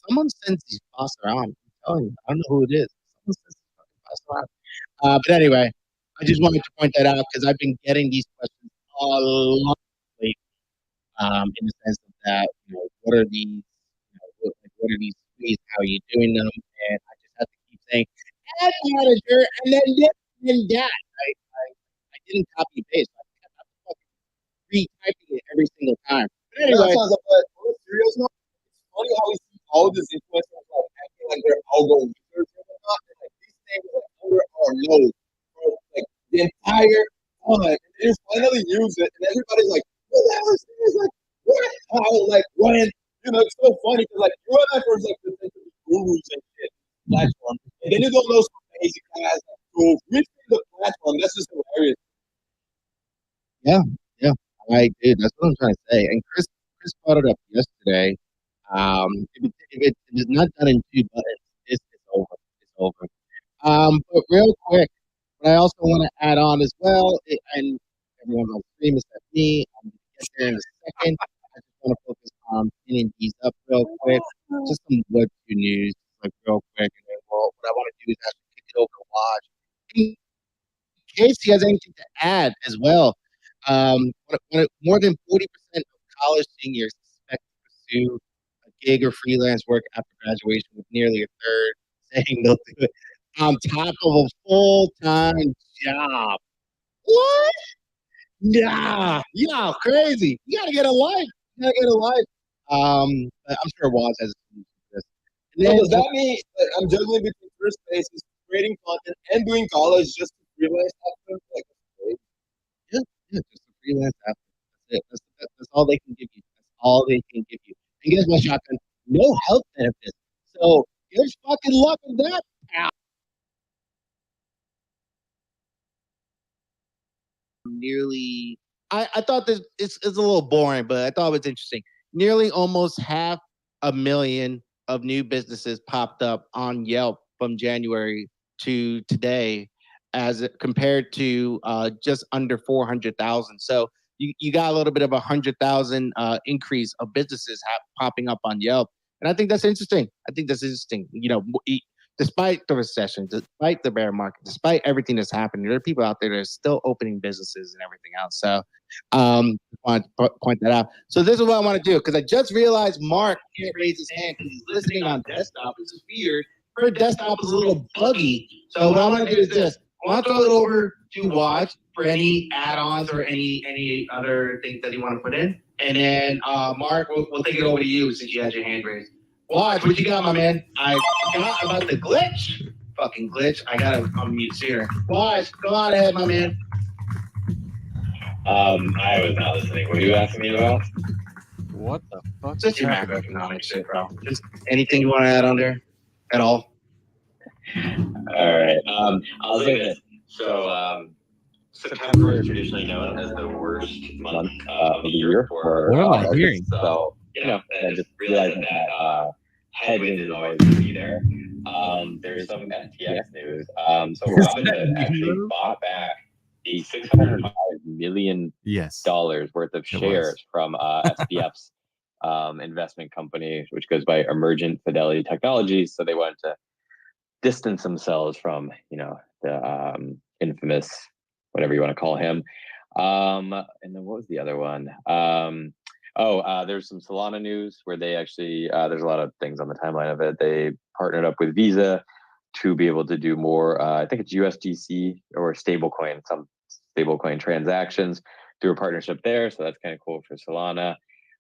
Someone sends these bots around. I'm telling you, I don't know who it is. Someone sends these fucking bots around. But anyway, I just wanted to point that out because I've been getting these questions a lot lately, in the sense of that, what are these, what are these tweets? How are you doing them? And I just have to keep saying, ad manager, and then this and that. I didn't copy and paste. I kept fucking retyping it every single time. But That anyway, sounds like, but on a serious note, it's funny how we see all these influencers like acting like they're algo users and whatnot, and like these things are like under our nose for like the entire time. And they just finally use it, and everybody's like, "What the hell is this? Like, what? How? Like, when?" It's so funny because like you and I first like pretend to be gurus and shit platform, and then you don't know some basic guys like tools. We see the platform. That's just hilarious. yeah, yeah, I did. That's what I'm trying to say. And Chris brought it up yesterday. If it's not done in two buttons, it's over. It's over. But real quick, what I also want to add on as well, and everyone on stream is at me. I'm going to get there in a second. I just want to focus on pinning these up real quick. Just some Web 2 news, like real quick. And then what I want to do is actually kick it over to Watch. In case he has anything to add as well, more than 40% of college seniors expect to pursue a gig or freelance work after graduation, with nearly a third saying they'll do it on top of a full-time job. What? Nah, yeah, crazy. You gotta get a life. You gotta get a life. I'm sure Waz has a solution for this. And So then does that mean that I'm juggling between first spaces, creating content, and doing college just to freelance after? Like, yeah, yeah, just a freelance after. That's it. That's all they can give you. That's all they can give you. And guess what, Shotgun? No health benefits. So good fucking luck with that, pal. Nearly, I thought this it's a little boring, but I thought it was interesting. Nearly almost half a million of new businesses popped up on Yelp from January to today, compared to just under 400,000. So you got a little bit of 100,000 increase of businesses popping up on Yelp, and I think that's interesting. I think that's interesting. Despite the recession, despite the bear market, despite everything that's happening, there are people out there that are still opening businesses and everything else. So, want to point that out. So this is what I want to do, because I just realized Mark can't raise his hand because he's listening on desktop, which is weird. Her desktop is a little buggy. So what I want to do is this: I want to throw it over to Watch for any add-ons or any other things that you want to put in, and then Mark, we'll take it over to you since you had your hand raised. Watch, what you got, my man? I forgot about the glitch. Fucking glitch. I gotta unmute sooner. Watch, go on ahead, my man. I was not listening. What are you asking me about? What the fuck? Just your macroeconomic shit, bro. Just anything you want to add on there at all? All right. I'll say this. So, September is traditionally known as the worst month of the year for What am I markets. hearing? So, and just realizing that headwind is always going to be there. There's some FTX news. So Robinhood actually bought back the $605 million worth of shares from SBF's investment company, which goes by Emergent Fidelity Technologies. So they wanted to distance themselves from, the infamous, whatever you want to call him. And then what was the other one? There's some Solana news where they actually, there's a lot of things on the timeline of it. They partnered up with Visa to be able to do more, I think it's USDC or stablecoin, some stablecoin transactions through a partnership there. So that's kind of cool for Solana.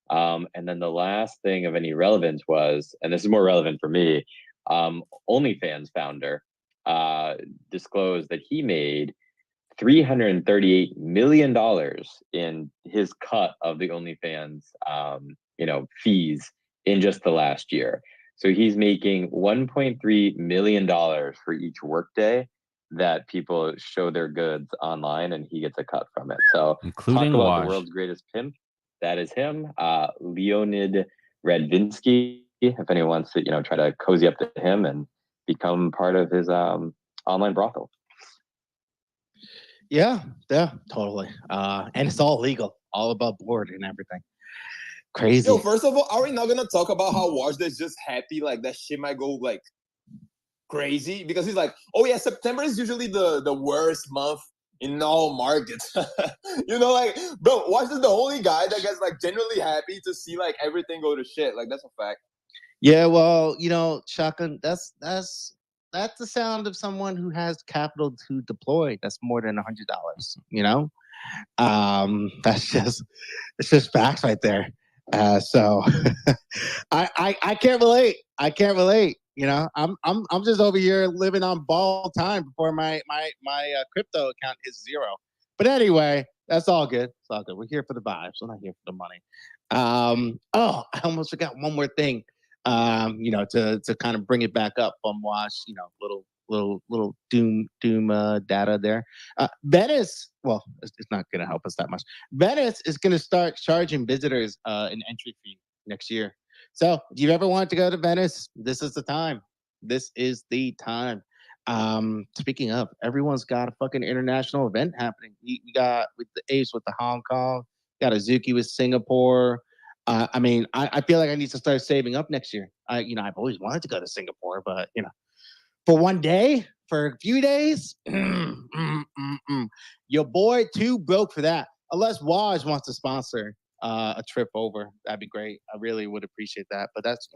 And then the last thing of any relevance was, and this is more relevant for me, OnlyFans founder disclosed that he made $338 million in his cut of the OnlyFans, fees in just the last year. So he's making $1.3 million for each workday that people show their goods online, and he gets a cut from it. So including talk about the world's greatest pimp. That is him, Leonid Radvinsky. If anyone wants to, try to cozy up to him and become part of his online brothel. Yeah, totally. And it's all legal, all above board and everything. Crazy. Yo, first of all, are we not gonna talk about how Washington is just happy? Like that shit might go like crazy because he's like, oh yeah, September is usually the worst month in all markets. Like, bro, Washington's the only guy that gets like genuinely happy to see like everything go to shit. Like that's a fact. Yeah, well, shotgun. That's the sound of someone who has capital to deploy. That's more than $100. It's just facts right there. So I can't relate. I can't relate. I'm just over here living on ball time before my crypto account is zero. But anyway, that's all good. It's all good. We're here for the vibes. We're not here for the money. I almost forgot one more thing. To kind of bring it back up from Wash. Little doom data there. Venice, well, it's not going to help us that much. Venice is going to start charging visitors an entry fee next year. So, if you ever want to go to Venice, this is the time. This is the time. Speaking of, everyone's got a fucking international event happening. You got with the Ace with the Hong Kong, got Azuki with Singapore. I feel like I need to start saving up next year. I've always wanted to go to Singapore, but for one day, for a few days, your boy too broke for that. Unless Waj wants to sponsor a trip over, that'd be great. I really would appreciate that. But that's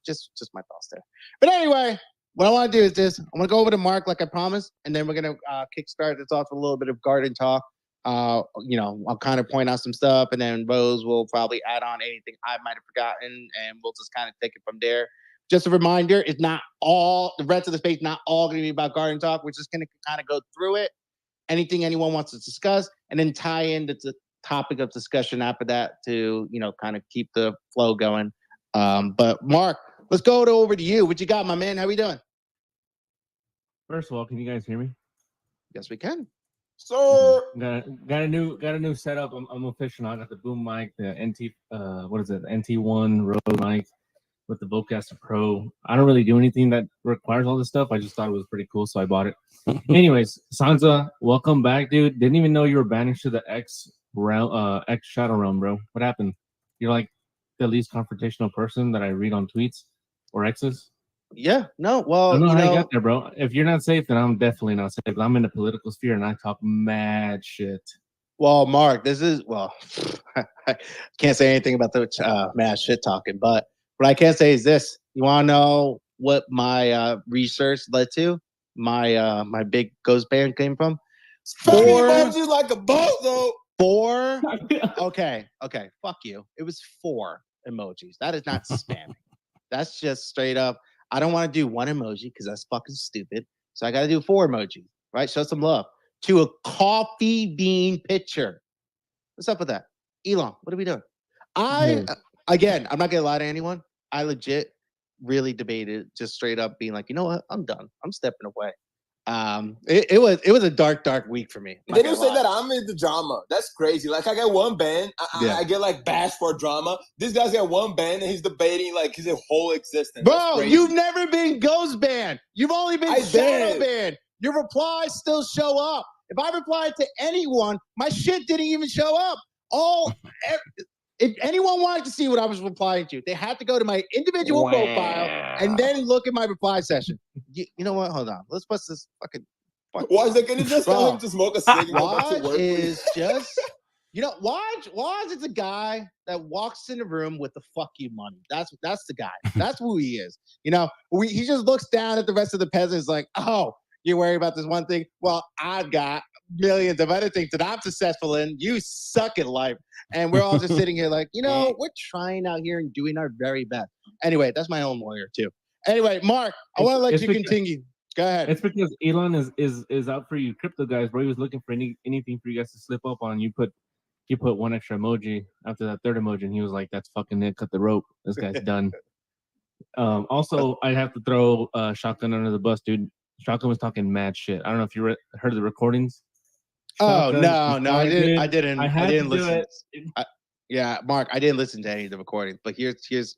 just my thoughts there. But anyway, what I want to do is this. I'm gonna go over to Mark like I promised, and then we're gonna kickstart this off with a little bit of garden talk. I'll kind of point out some stuff, and then Rose will probably add on anything I might have forgotten, and we'll just kind of take it from there. Just a reminder, it's not all the rest of the space, not all going to be about garden talk. We're just going to kind of go through it, anything anyone wants to discuss, and then tie into the topic of discussion after that to kind of keep the flow going. But Mark, let's go over to you. What you got, my man? How we doing? First of all, can you guys hear me? Yes, we can. So got a new setup. I'm official. I got the boom mic, the NT NT1 Rode mic with the Vocaster Pro. I don't really do anything that requires all this stuff. I just thought it was pretty cool, so I bought it. Anyways, Sansa, welcome back, dude. Didn't even know you were banished to the X Shadow Realm, bro. What happened? You're like the least confrontational person that I read on tweets or X's. Yeah, no, well, I don't know how you got there, bro. If you're not safe, then I'm definitely not safe. I'm in the political sphere and I talk mad shit. Well, Mark, I can't say anything about the mad shit talking, but what I can say is this. You want to know what my research led to? My big ghost band came from? spamming emojis like a bozo. 4. Okay. Fuck you. It was 4 emojis. That is not spamming. That's just straight up. I don't want to do one emoji because that's fucking stupid. So I got to do 4 emojis, right? Show some love to a coffee bean picture. What's up with that? Elon, what are we doing? Again, I'm not going to lie to anyone. I legit really debated just straight up being like, you know what? I'm done. I'm stepping away. It was a dark week for me. They didn't say that I'm in the drama. That's crazy. Like I get one ban, I get like bashed for drama. This guy's got one ban and he's debating like his whole existence. Bro, you've never been ghost banned. You've only been shadow banned. Your replies still show up. If I replied to anyone, my shit didn't even show up. If anyone wanted to see what I was replying to, they had to go to my individual profile and then look at my reply session. You know what? Hold on. Let's bust this fucking. Why is that? Can you just tell him to smoke a cig? Waj is just, Waj is a guy that walks in the room with the fuck you money. That's the guy. That's who he is. He just looks down at the rest of the peasants like, oh, you're worried about this one thing? Well, I've got millions of other things that I'm successful in. You suck at life. And we're all just sitting here like, we're trying out here and doing our very best. Anyway, that's my own lawyer too. Anyway, Mark, I want to let you continue. Go ahead. It's because Elon is out for you crypto guys, bro. He was looking for anything for you guys to slip up on. You put one extra emoji after that third emoji, and he was like, that's fucking it. Cut the rope. This guy's done. Also, I have to throw Shotgun under the bus, dude. Shotgun was talking mad shit. I don't know if you heard the recordings. Shotgun, no, I didn't. I didn't listen. Yeah, Mark, I didn't listen to any of the recordings. But here's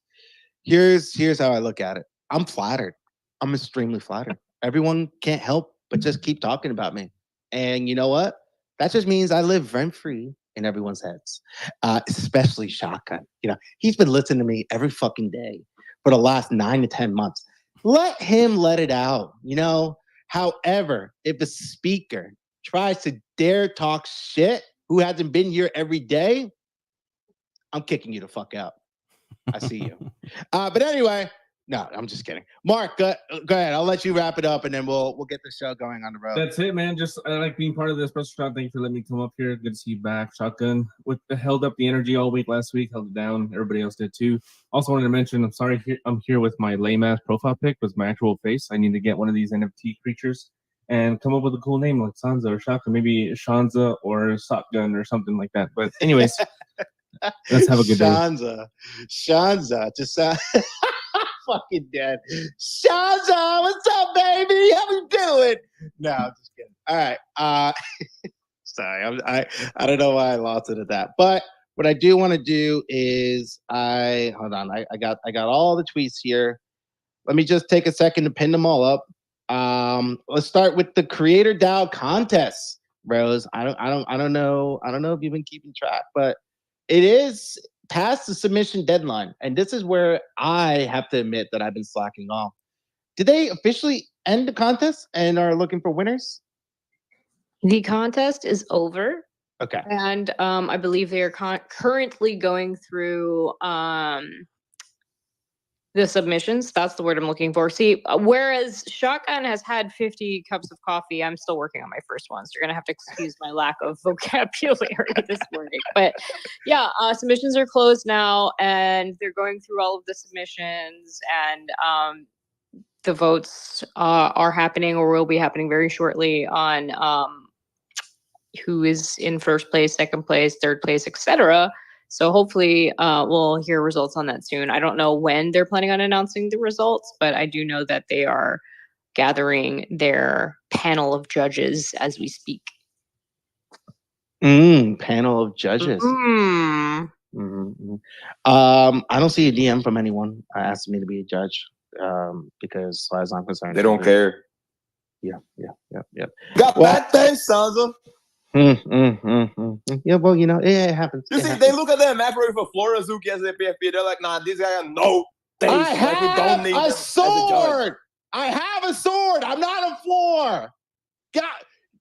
how I look at it. I'm flattered. I'm extremely flattered. Everyone can't help but just keep talking about me. And you know what? That just means I live rent free in everyone's heads, especially Shotgun. You know, he's been listening to me every fucking day for the last 9 to 10 months. Let him let it out, you know? However, if a speaker tries to dare talk shit who hasn't been here every day, I'm kicking you the fuck out. I see you. But anyway, no, I'm just kidding. Mark, go ahead. I'll let you wrap it up, and then we'll get the show going on the road. That's it, man. Just I like being part of this special shot. Thank you for letting me come up here. Good to see you back, Shotgun. Held up the energy all week last week, held it down. Everybody else did too. Also wanted to mention, I'm sorry, I'm here with my lame ass profile pic with my actual face. I need to get one of these NFT creatures and come up with a cool name like Sansa or Shotgun, maybe Shanza or Shotgun or something like that. But anyways. Let's have a good day. Shanza, just fucking dead. Shanza, what's up, baby? How you doing? No, I'm just kidding. All right. Sorry, I don't know why I lost it at that. But what I do want to do is hold on. I got all the tweets here. Let me just take a second to pin them all up. Let's start with the Creator DAO contest, Rose. I don't know if you've been keeping track, but it is past the submission deadline. And this is where I have to admit that I've been slacking off. Did they officially end the contest and are looking for winners? The contest is over. Okay. And I believe they are currently going through the submissions. That's the word I'm looking for. See, whereas Shotgun has had 50 cups of coffee, I'm still working on my first one. So you're going to have to excuse my lack of vocabulary this morning. But yeah, submissions are closed now and they're going through all of the submissions and the votes are happening or will be happening very shortly on who is in first place, second place, third place, etc. So hopefully we'll hear results on that soon. I don't know when they're planning on announcing the results, but I do know that they are gathering their panel of judges as we speak. Panel of judges. I don't see a DM from anyone asking me to be a judge because as far as I'm concerned, they don't care. Yeah. Got bad things, Sansa. Yeah, well, you know, it happens. You see, they look at them macro for Flora Zuki as a PFP. They're like, nah, these guys are no things. I have we don't need a sword. I have a sword. I'm not a floor. God,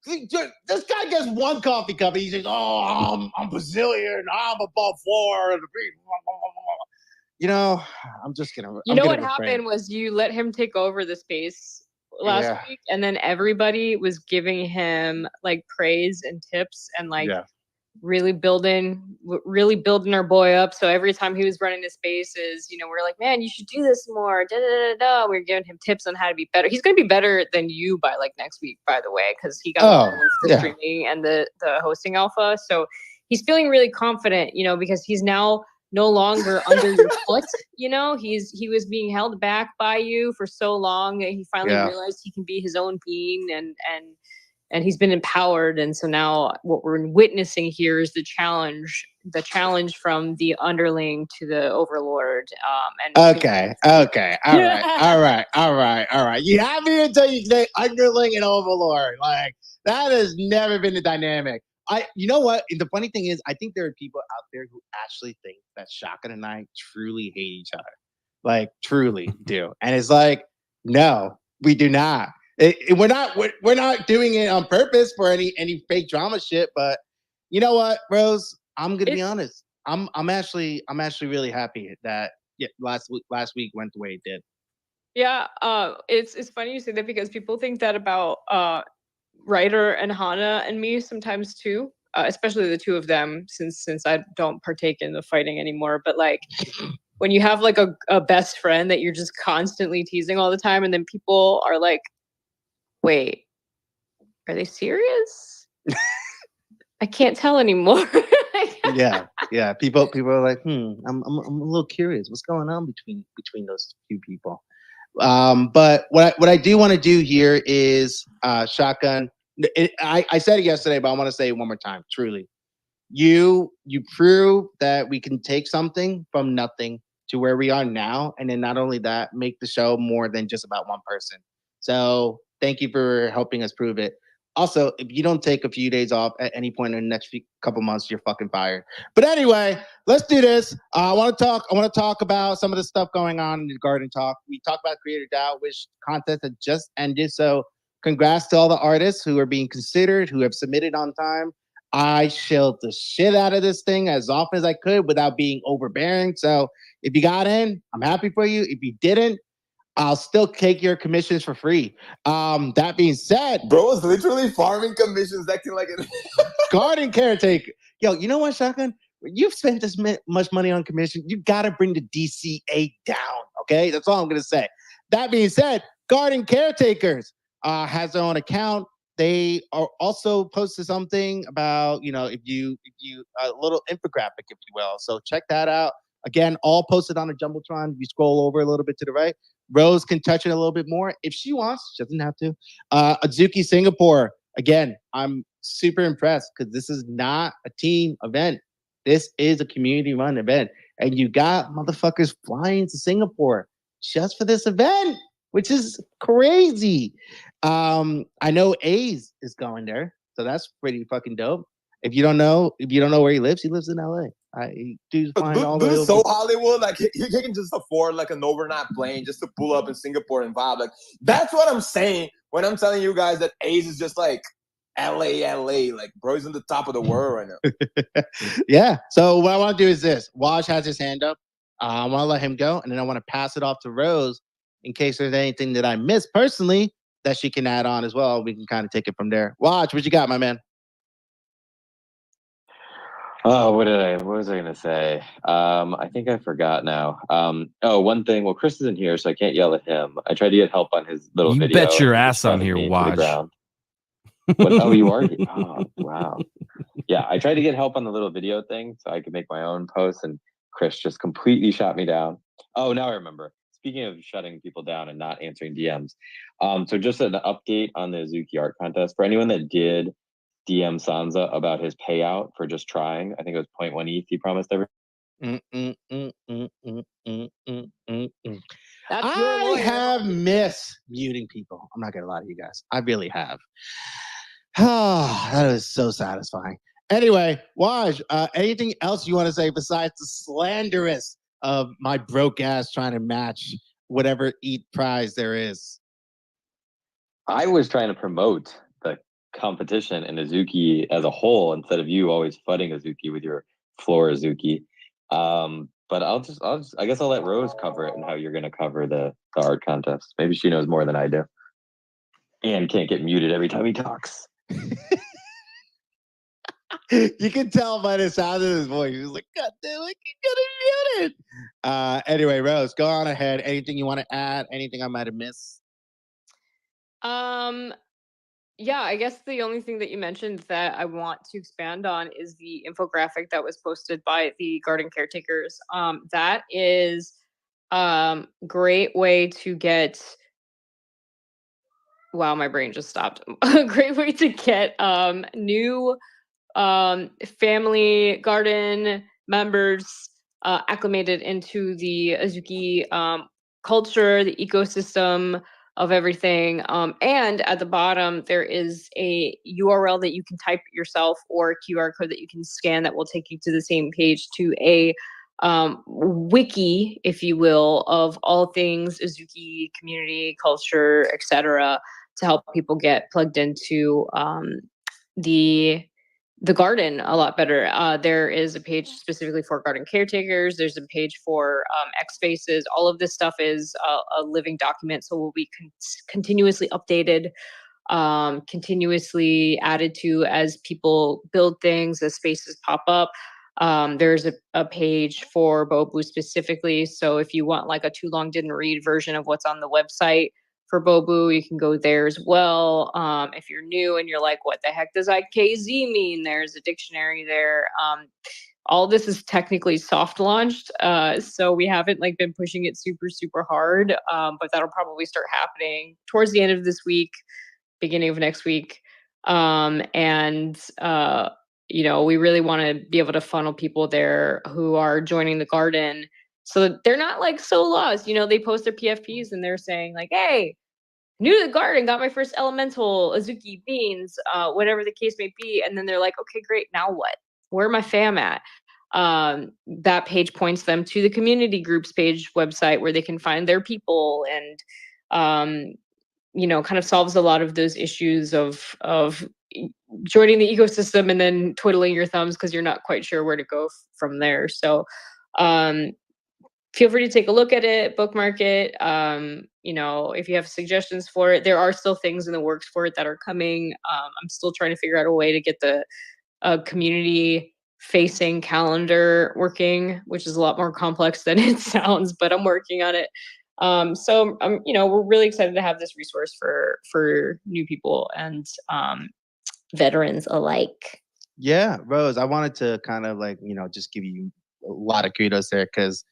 this guy gets one coffee cup and he says, "Oh, I'm Brazilian. I'm above floor." You know, I'm just gonna. You know what happened was you let him take over the space last week, and then everybody was giving him like praise and tips and like really building our boy up. So every time he was running the spaces, you know, we're like, man, you should do this more. We were giving him tips on how to be better. He's going to be better than you by like next week, by the way, because he got the streaming and the hosting alpha. So he's feeling really confident, you know, because he's now no longer under your foot. You know, he was being held back by you for so long that he finally realized he can be his own being and he's been empowered. And so now what we're witnessing here is the challenge from the underling to the overlord. Okay. All right. You have me until you say underling and overlord. Like that has never been the dynamic. You know what? The funny thing is, I think there are people out there who actually think that Shotgun and I truly hate each other. Like, truly do. And it's like, no, we do not. We're not doing it on purpose for any fake drama shit. But you know what, Rose? I'm gonna be honest. I'm actually really happy that last week went the way it did. Yeah, it's funny you say that because people think that about Ryder and Hana and me sometimes too, especially the two of them since I don't partake in the fighting anymore. But like when you have like a best friend that you're just constantly teasing all the time, and then people are like, wait, are they serious? I can't tell anymore. yeah. People are like, I'm a little curious. What's going on between those two people? But what I do want to do here is Shotgun. I said it yesterday, but I want to say it one more time. Truly, you prove that we can take something from nothing to where we are now, and then not only that, make the show more than just about one person. So thank you for helping us prove it. Also, if you don't take a few days off at any point in the next couple months, you're fucking fired. But anyway, let's do this. I want to talk about some of the stuff going on in the Garden Talk. We talked about Creator DAO, which contest had just ended. So congrats to all the artists who are being considered, who have submitted on time. I shilled the shit out of this thing as often as I could without being overbearing. So if you got in, I'm happy for you. If you didn't, I'll still take your commissions for free. That being said, bro is literally farming commissions that can like garden caretaker. Yo, you know what, Shotgun? You've spent this much money on commission. You got to bring the DCA down. Okay, that's all I'm gonna say. That being said, garden caretakers has their own account. They are also posted something about if you a little infographic, if you will. So check that out. Again, all posted on the Jumbotron. If you scroll over a little bit to the right, Rose can touch it a little bit more if she wants. She doesn't have to. Azuki Singapore. Again, I'm super impressed because this is not a team event. This is a community-run event. And you got motherfuckers flying to Singapore just for this event, which is crazy. I know A's is going there, so that's pretty fucking dope. If you don't know where he lives in LA. Dude's flying all the way so Hollywood, like he can just afford like an overnight plane just to pull up in Singapore and vibe. Like that's what I'm saying when I'm telling you guys that A's is just like LA. Like bro, he's on the top of the world right now. Yeah. So what I want to do is this. Waj has his hand up. I want to let him go, and then I want to pass it off to Rose in case there's anything that I missed personally that she can add on as well. We can kind of take it from there. Waj, what you got, my man? Oh, what was I gonna say? I think I forgot now. One thing. Well, Chris isn't here, so I can't yell at him. I tried to get help on his little video. You bet your ass I'm here, Waj. Oh, you are here? Oh, wow. Yeah, I tried to get help on the little video thing so I could make my own posts, and Chris just completely shot me down. Oh, now I remember. Speaking of shutting people down and not answering DMs, so just an update on the Azuki art contest for anyone that did DM Sansa about his payout for just trying. I think it was 0.1 ETH he promised everyone. I have missed muting people. I'm not gonna lie to you guys. I really have. That is so satisfying. Anyway, Waj, anything else you want to say besides the slanderous of my broke ass trying to match whatever ETH prize there is? I was trying to promote the competition and Azuki as a whole instead of you always fudding Azuki with your floor Azuki. But I guess I'll let Rose cover it and how you're going to cover the art contest. Maybe she knows more than I do. And can't get muted every time he talks. You can tell by the sound of his voice. He's like, God damn it, you gotta mute it. Anyway, Rose, go on ahead. Anything you want to add? Anything I might have missed? Yeah, I guess the only thing that you mentioned that I want to expand on is the infographic that was posted by the garden caretakers. That is great way to get. Wow, my brain just stopped. A great way to get new family garden members acclimated into the Azuki culture, the ecosystem of everything. And at the bottom, there is a URL that you can type yourself or a QR code that you can scan that will take you to the same page to a wiki, if you will, of all things Azuki community, culture, etc., to help people get plugged into the garden a lot better. There is a page specifically for garden caretakers. There's a page for X Spaces. All of this stuff is a living document, so will be continuously updated, continuously added to as people build things, as spaces pop up. There's a page for Bobu specifically, so if you want like a too long didn't read version of what's on the website for Bobu, you can go there as well. If you're new and you're like, what the heck does IKZ mean? There's a dictionary there. All this is technically soft launched, so we haven't like been pushing it super hard, but that'll probably start happening towards the end of this week, beginning of next week. We really want to be able to funnel people there who are joining the garden so that they're not like so lost. They post their PFPs and they're saying like, hey, new to the garden, got my first elemental, Azuki, beans, whatever the case may be. And then they're like, okay, great, now what? Where my fam at? That page points them to the community groups page website where they can find their people, and kind of solves a lot of those issues of joining the ecosystem and then twiddling your thumbs because you're not quite sure where to go from there. So feel free to take a look at it, bookmark it. If you have suggestions for it, there are still things in the works for it that are coming. I'm still trying to figure out a way to get the community facing calendar working, which is a lot more complex than it sounds, but I'm working on it. We're really excited to have this resource for new people and veterans alike. Yeah, Rose, I wanted to kind of just give you a lot of kudos there, because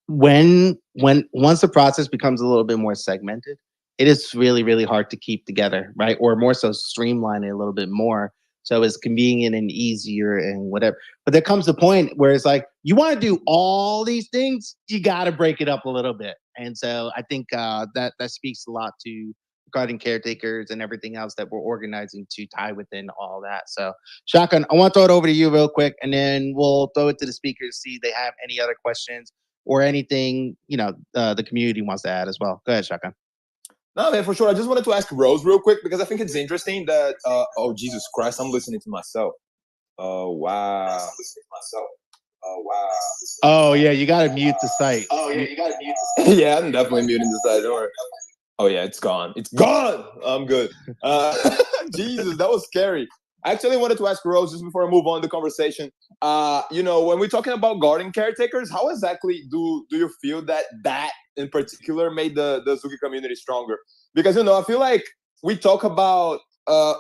once the process becomes a little bit more segmented, it is really, really hard to keep together, right? Or more so streamline it a little bit more, so it's convenient and easier and whatever. But there comes a point where it's like, you want to do all these things, you got to break it up a little bit. And so I think that speaks a lot to regarding caretakers and everything else that we're organizing to tie within all that. So Shotgun, I want to throw it over to you real quick, and then we'll throw it to the speakers, see if they have any other questions or anything, the community wants to add as well. Go ahead, Shotgun. No, man, for sure. I just wanted to ask Rose real quick, because I think it's interesting that, oh, Jesus Christ, I'm listening to myself. Oh, wow. Oh, yeah, you got to mute the site. Yeah, I'm definitely muting the site. Don't worry. Oh, yeah, it's gone. It's gone. I'm good. Jesus, that was scary. I actually wanted to ask Rose, just before I move on the conversation, when we're talking about garden caretakers, how exactly do you feel that in particular made the Azuki community stronger? Because, I feel like we talk about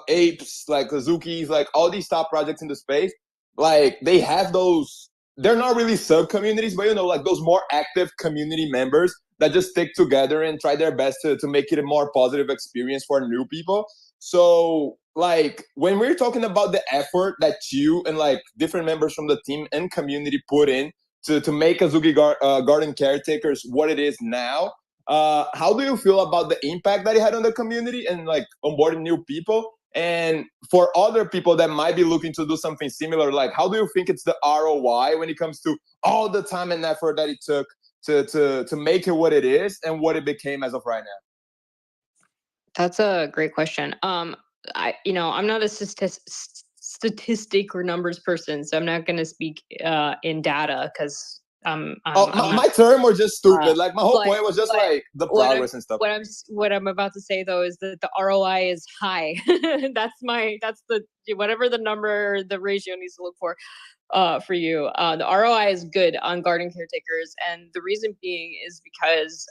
apes, like Azukis, like all these top projects in the space, like they have those, they're not really sub-communities, but, like those more active community members that just stick together and try their best to make it a more positive experience for new people. So, like, when we're talking about the effort that you and like different members from the team and community put in to make Azuki Garden Caretakers what it is now, how do you feel about the impact that it had on the community and like onboarding new people? And for other people that might be looking to do something similar, like how do you think it's the ROI when it comes to all the time and effort that it took to make it what it is and what it became as of right now? That's a great question. I'm not a statistic or numbers person, so I'm not going to speak in data because my term was just stupid. Like my whole point was just like the progress and stuff. What I'm about to say though is that the ROI is high. that's the whatever the number, the ratio needs to look for you. The ROI is good on garden caretakers, and the reason being is because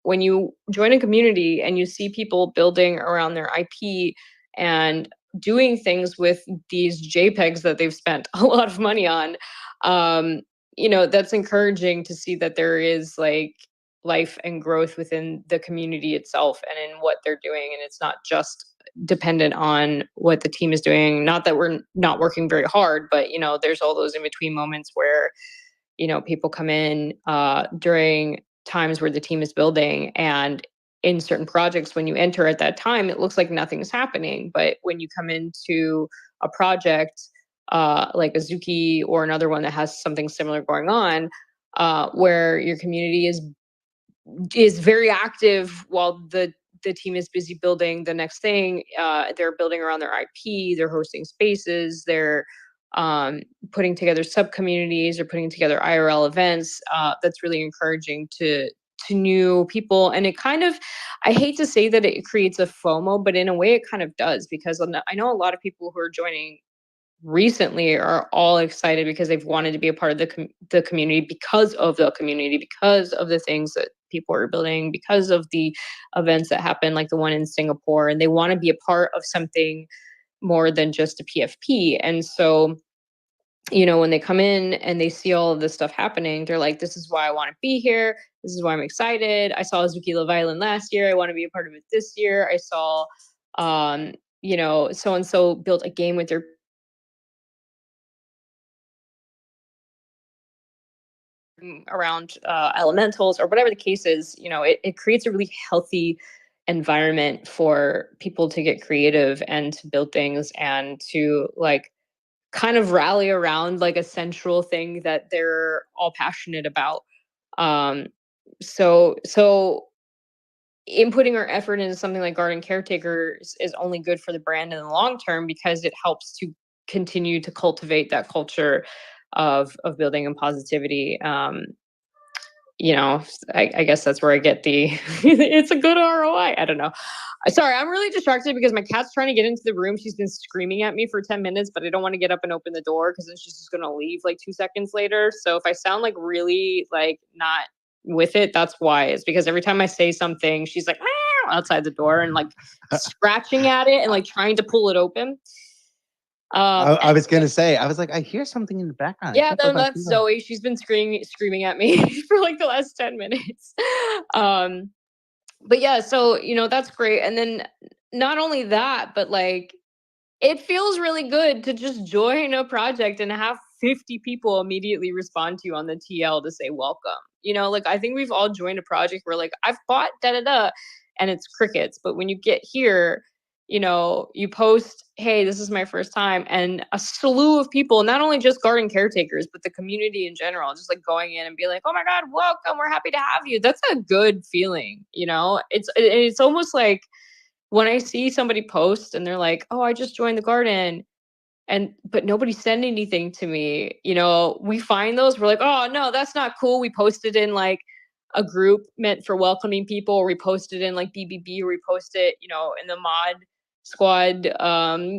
when you join a community and you see people building around their IP and doing things with these JPEGs that they've spent a lot of money on, that's encouraging to see that there is like life and growth within the community itself and in what they're doing. And it's not just dependent on what the team is doing. Not that we're not working very hard, but there's all those in between moments where people come in during times where the team is building, and in certain projects when you enter at that time it looks like nothing's happening, but when you come into a project like Azuki or another one that has something similar going on, where your community is very active while the team is busy building the next thing. They're building around their IP, they're hosting spaces, they're putting together sub communities or putting together IRL events. That's really encouraging to new people. And it kind of, I hate to say that it creates a FOMO, but in a way it kind of does, because I know a lot of people who are joining recently are all excited because they've wanted to be a part of the community because of the community, because of the things that people are building, because of the events that happen, like the one in Singapore, and they want to be a part of something more than just a PFP. And so, when they come in and they see all of this stuff happening, they're like, this is why I want to be here. This is why I'm excited. I saw Azuki Love Island last year. I want to be a part of it this year. I saw, so-and-so built a game with their around elementals or whatever the case is. It creates a really healthy environment for people to get creative and to build things and to like kind of rally around like a central thing that they're all passionate about. Um, so inputting our effort into something like garden caretakers is only good for the brand in the long term because it helps to continue to cultivate that culture of building and positivity. I guess that's where I get the it's a good ROI. I don't know. Sorry, I'm really distracted because my cat's trying to get into the room. She's been screaming at me for 10 minutes, but I don't want to get up and open the door because then she's just going to leave like 2 seconds later. So if I sound like really like not with it, that's why. It's because every time I say something, she's like meow outside the door and like scratching at it and like trying to pull it open. I was gonna say, I was like, I hear something in the background. Yeah, that's Zoe. She's been screaming at me for like the last 10 minutes. But yeah, so that's great. And then not only that, but like it feels really good to just join a project and have 50 people immediately respond to you on the TL to say welcome. Like I think we've all joined a project where like I've bought da-da-da and it's crickets. But when you get here, you post, hey, this is my first time. And a slew of people, not only just garden caretakers, but the community in general, just like going in and be like, oh my God, welcome. We're happy to have you. That's a good feeling. It's almost like when I see somebody post and they're like, oh, I just joined the garden but nobody sent anything to me. We find those, we're like, oh no, that's not cool. We posted in like a group meant for welcoming people, or we posted in like BBB, or we post it, in the mod squad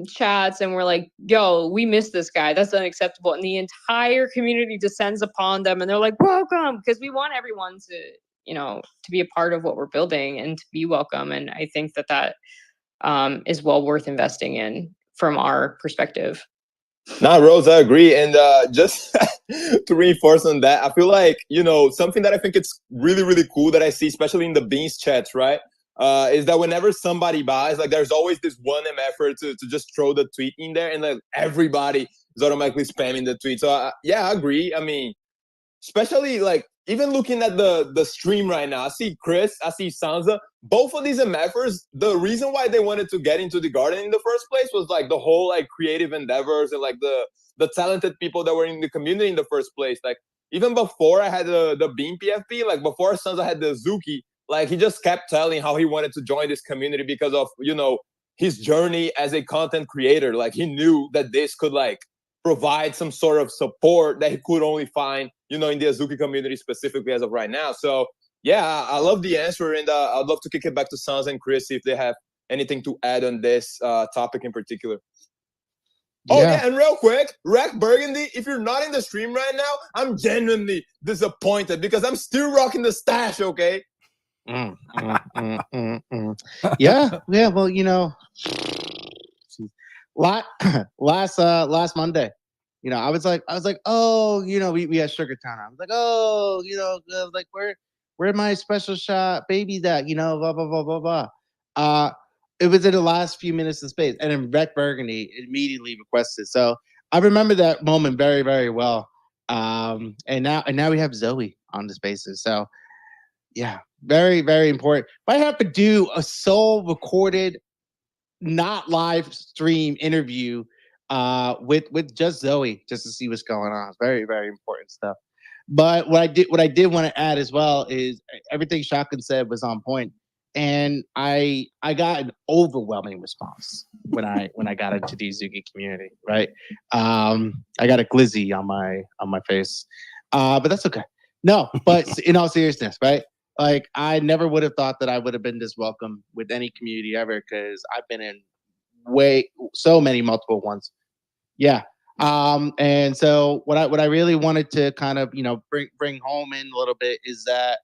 chats, and we're like, yo, we miss this guy. That's unacceptable. And the entire community descends upon them and they're like, welcome, because we want everyone to be a part of what we're building and to be welcome. And I think that is well worth investing in from our perspective. Nah, Rose, I agree. And just to reinforce on that, I feel like, something that I think it's really, really cool that I see, especially in the Beans chats, right? Is that whenever somebody buys, like there's always this 1M effort to just throw the tweet in there, and like everybody is automatically spamming the tweet. So yeah, I agree. I mean, especially like even looking at the stream right now, I see Chris, I see Sansa. Both of these MFers, the reason why they wanted to get into the garden in the first place was like the whole like creative endeavors and like the talented people that were in the community in the first place. Like even before I had the Beam PFP, like before Sansa had the Zuki, like he just kept telling how he wanted to join this community because of his journey as a content creator. Like he knew that this could like provide some sort of support that he could only find, in the Azuki community specifically as of right now. So yeah, I love the answer, and I'd love to kick it back to Sans and Chris if they have anything to add on this topic in particular. Oh yeah, and real quick, Rack Burgundy, if you're not in the stream right now, I'm genuinely disappointed because I'm still rocking the stash, okay? Yeah, well, last Monday, I was like, oh, we had Sugar Town. I was like, oh, like where my special shot baby that, blah blah blah blah blah. It was in the last few minutes of space, and then Rec Burgundy immediately requested. So I remember that moment very, very well. And now we have Zoe on the spaces. So yeah, very, very important. If I have to do a sole recorded, not live stream interview with just Zoe, just to see what's going on. It's very, very important stuff. But what I did want to add as well is everything Shotgun said was on point. And I got an overwhelming response when I got into the Azuki community, right? I got a glizzy on my face. But that's okay. No, but in all seriousness, right? Like I never would have thought that I would have been this welcome with any community ever, because I've been in so many multiple ones. Yeah. And so what I really wanted to kind of, bring home in a little bit is that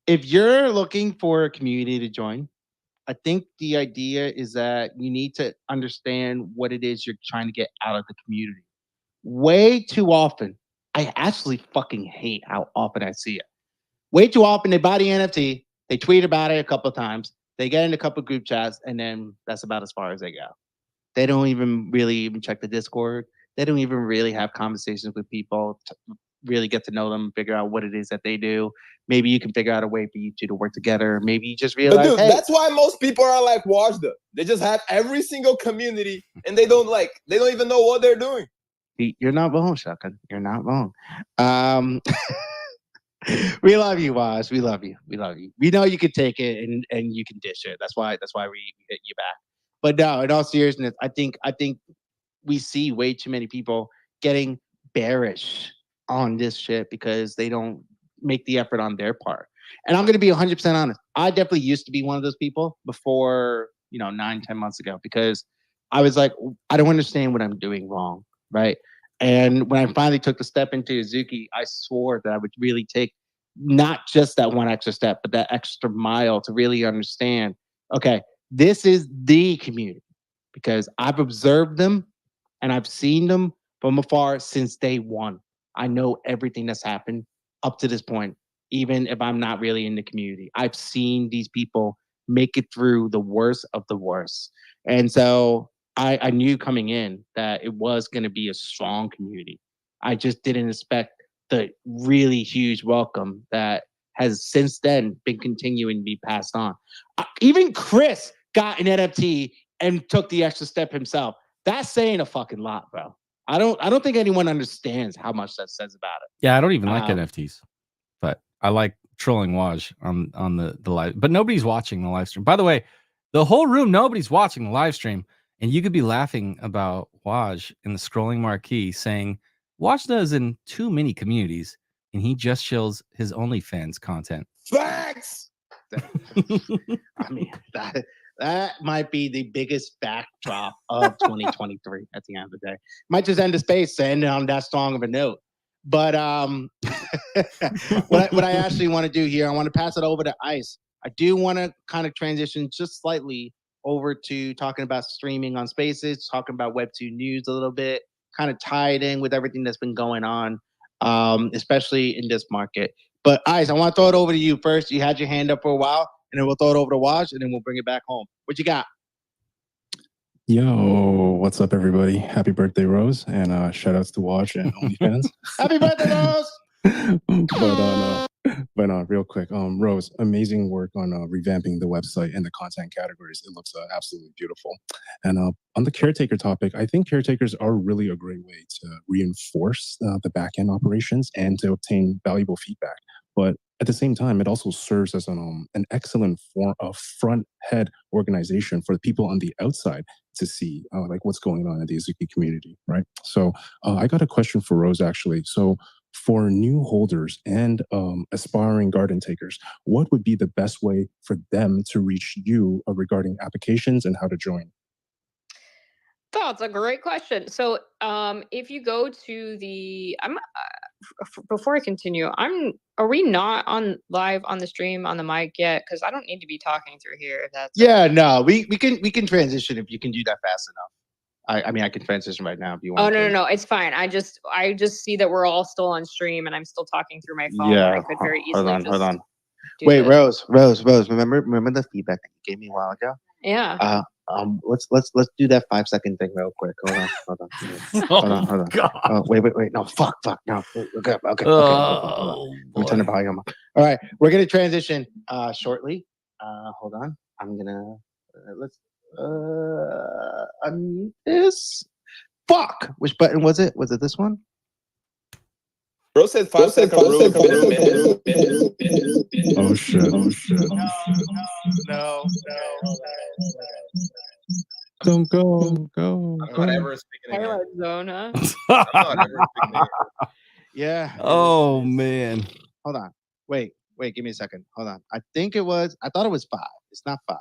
if you're looking for a community to join, I think the idea is that you need to understand what it is you're trying to get out of the community. Way too often, I actually fucking hate how often I see it. Way too often, they buy the NFT, they tweet about it a couple of times, they get in a couple of group chats, and then that's about as far as they go. They don't even really check the Discord. They don't even really have conversations with people really get to know them, figure out what it is that they do. Maybe you can figure out a way for you two to work together. Maybe you just realize, But dude, hey, that's why most people are like Wajda. They just have every single community, and they don't even know what they're doing. You're not wrong, Shotgun. You're not wrong. We love you, Waj. We love you. We love you. We know you can take it and you can dish it. That's why we hit you back. But no, in all seriousness, I think we see way too many people getting bearish on this shit because they don't make the effort on their part. And I'm going to be 100% honest. I definitely used to be one of those people before, 9-10 months ago, because I was like, I don't understand what I'm doing wrong, right? And when I finally took the step into Azuki, I swore that I would really take not just that one extra step, but that extra mile to really understand, okay, this is the community, because I've observed them and I've seen them from afar since day one. I know everything that's happened up to this point, even if I'm not really in the community. I've seen these people make it through the worst of the worst. And so I knew coming in that it was going to be a strong community. I just didn't expect the really huge welcome that has since then been continuing to be passed on. Even Chris got an NFT and took the extra step himself. That's saying a fucking lot, bro. I don't think anyone understands how much that says about it. Yeah, I don't even like NFTs, but I like trolling Waj on the live. But nobody's watching the live stream. By the way, the whole room, nobody's watching the live stream, and you could be laughing about Waj in the scrolling marquee saying Wajda is in too many communities, and he just shows his OnlyFans content. Facts. I mean, that might be the biggest backdrop of 2023 at the end of the day. Might just end the space to end on that strong of a note. But what I actually want to do here, I want to pass it over to Ice. I do want to kind of transition just slightly over to talking about streaming on Spaces, talking about Web2 news a little bit, kind of tie it in with everything that's been going on, especially in this market. But Ice, I want to throw it over to you first. You had your hand up for a while, and then we'll throw it over to Waj, and then we'll bring it back home. What you got? Yo, what's up, everybody? Happy birthday, Rose, and shout outs to Waj and OnlyFans. Happy birthday, Rose! But real quick, Rose, amazing work on revamping the website and the content categories. It looks absolutely beautiful. And on the caretaker topic, I think caretakers are really a great way to reinforce the back-end operations and to obtain valuable feedback. But at the same time, it also serves as an excellent form of front-head organization for the people on the outside to see like what's going on in the Azuki community, right? So I got a question for Rose, actually. So for new holders and aspiring garden takers, what would be the best way for them to reach you regarding applications and how to join? That's a great question. So if you go to the, before I continue, are we not on live on the stream on the mic yet? Because I don't need to be talking through here. If that's no, we can transition if you can do that fast enough. I mean, I can transition right now if you want. Oh no, it's fine. I just see that we're all still on stream and I'm still talking through my phone. Yeah, I could very easily. Hold on. Wait, Rose. Remember the feedback that you gave me a while ago? Yeah. Let's do that 5-second thing real quick. Hold on. Oh, wait. No, fuck. No. Okay. Hold on. Let me turn the volume on. All right, we're gonna transition shortly. Hold on. I'm gonna let's unmute this. Fuck. Which button was it? Was it this one? Bro said 5 second rule. Oh shit. No. Don't go. I'm not ever speaking again. Arizona. I'm not ever speaking again. Yeah. Oh man. Hold on. Wait. Give me a second. Hold on. I thought it was 5. It's not 5.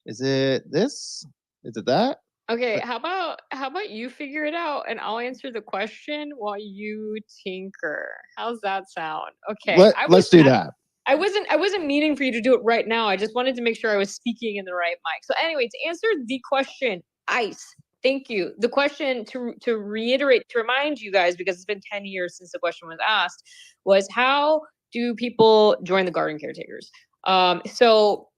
Is it this? Is it that? Okay, how about you figure it out and I'll answer the question while you tinker. How's that sound? Okay. Let's do that. I wasn't meaning for you to do it right now. I just wanted to make sure I was speaking in the right mic. So anyway, to answer the question, Ice, thank you. The question to reiterate, to remind you guys, because it's been 10 years since the question was asked, was how do people join the garden caretakers? So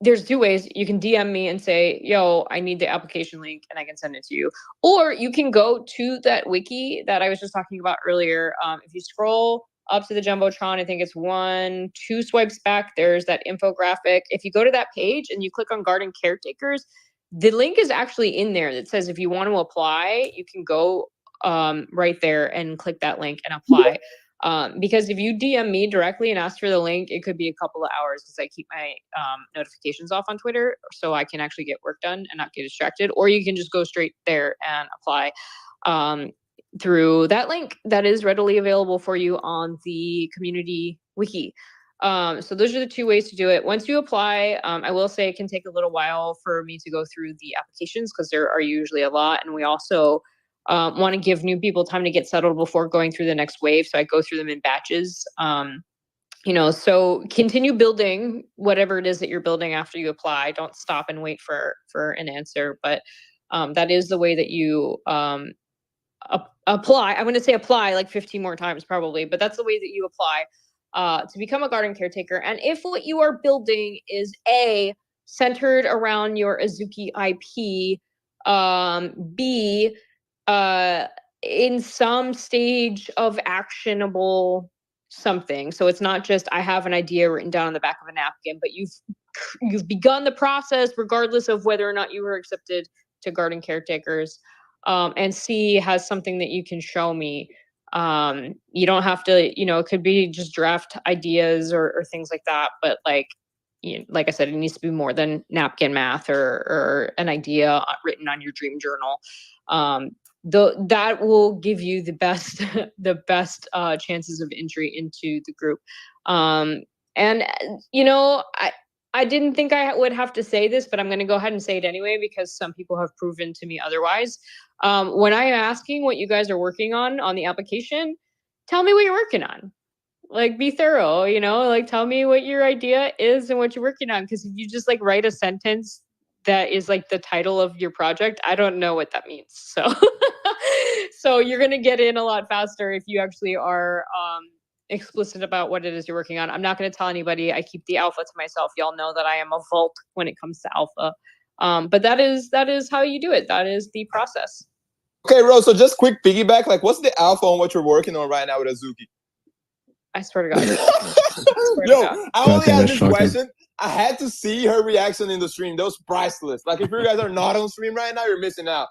there's two ways. You can DM me and say, yo, I need the application link, and I can send it to you. Or you can go to that wiki that I was just talking about earlier. If you scroll up to the Jumbotron, I think it's 2 swipes back, there's that infographic. If you go to that page and you click on garden caretakers, the link is actually in there that says if you want to apply, you can go right there and click that link and apply. Because if you DM me directly and ask for the link, it could be a couple of hours because I keep my notifications off on Twitter so I can actually get work done and not get distracted. Or you can just go straight there and apply through that link that is readily available for you on the community wiki. So those are the two ways to do it. Once you apply, I will say it can take a little while for me to go through the applications because there are usually a lot. And we also want to give new people time to get settled before going through the next wave. So I go through them in batches. So continue building whatever it is that you're building after you apply. Don't stop and wait for an answer. But that is the way that you apply. I'm going to say apply like 15 more times probably, but that's the way that you apply to become a garden caretaker. And if what you are building is centered around your Azuki IP, B, in some stage of actionable something. So it's not just I have an idea written down on the back of a napkin, but you've begun the process regardless of whether or not you were accepted to garden caretakers. And C has something that you can show me. You don't have to, it could be just draft ideas or things like that. But like I said, it needs to be more than napkin math or an idea written on your dream journal. That will give you the best chances of entry into the group. I didn't think I would have to say this, but I'm going to go ahead and say it anyway because some people have proven to me otherwise. When I'm asking what you guys are working on the application, tell me what you're working on. Like, be thorough, like tell me what your idea is and what you're working on. Because if you just like write a sentence that is like the title of your project, I don't know what that means. So you're going to get in a lot faster if you actually are explicit about what it is you're working on. I'm not going to tell anybody. I keep the alpha to myself. Y'all know that I am a vault when it comes to alpha. But that is how you do it. That is the process. Okay, Rose. So just quick piggyback. Like, what's the alpha on what you're working on right now with Azuki? I swear to God. I only had this question. I had to see her reaction in the stream. That was priceless. Like, if you guys are not on stream right now, you're missing out.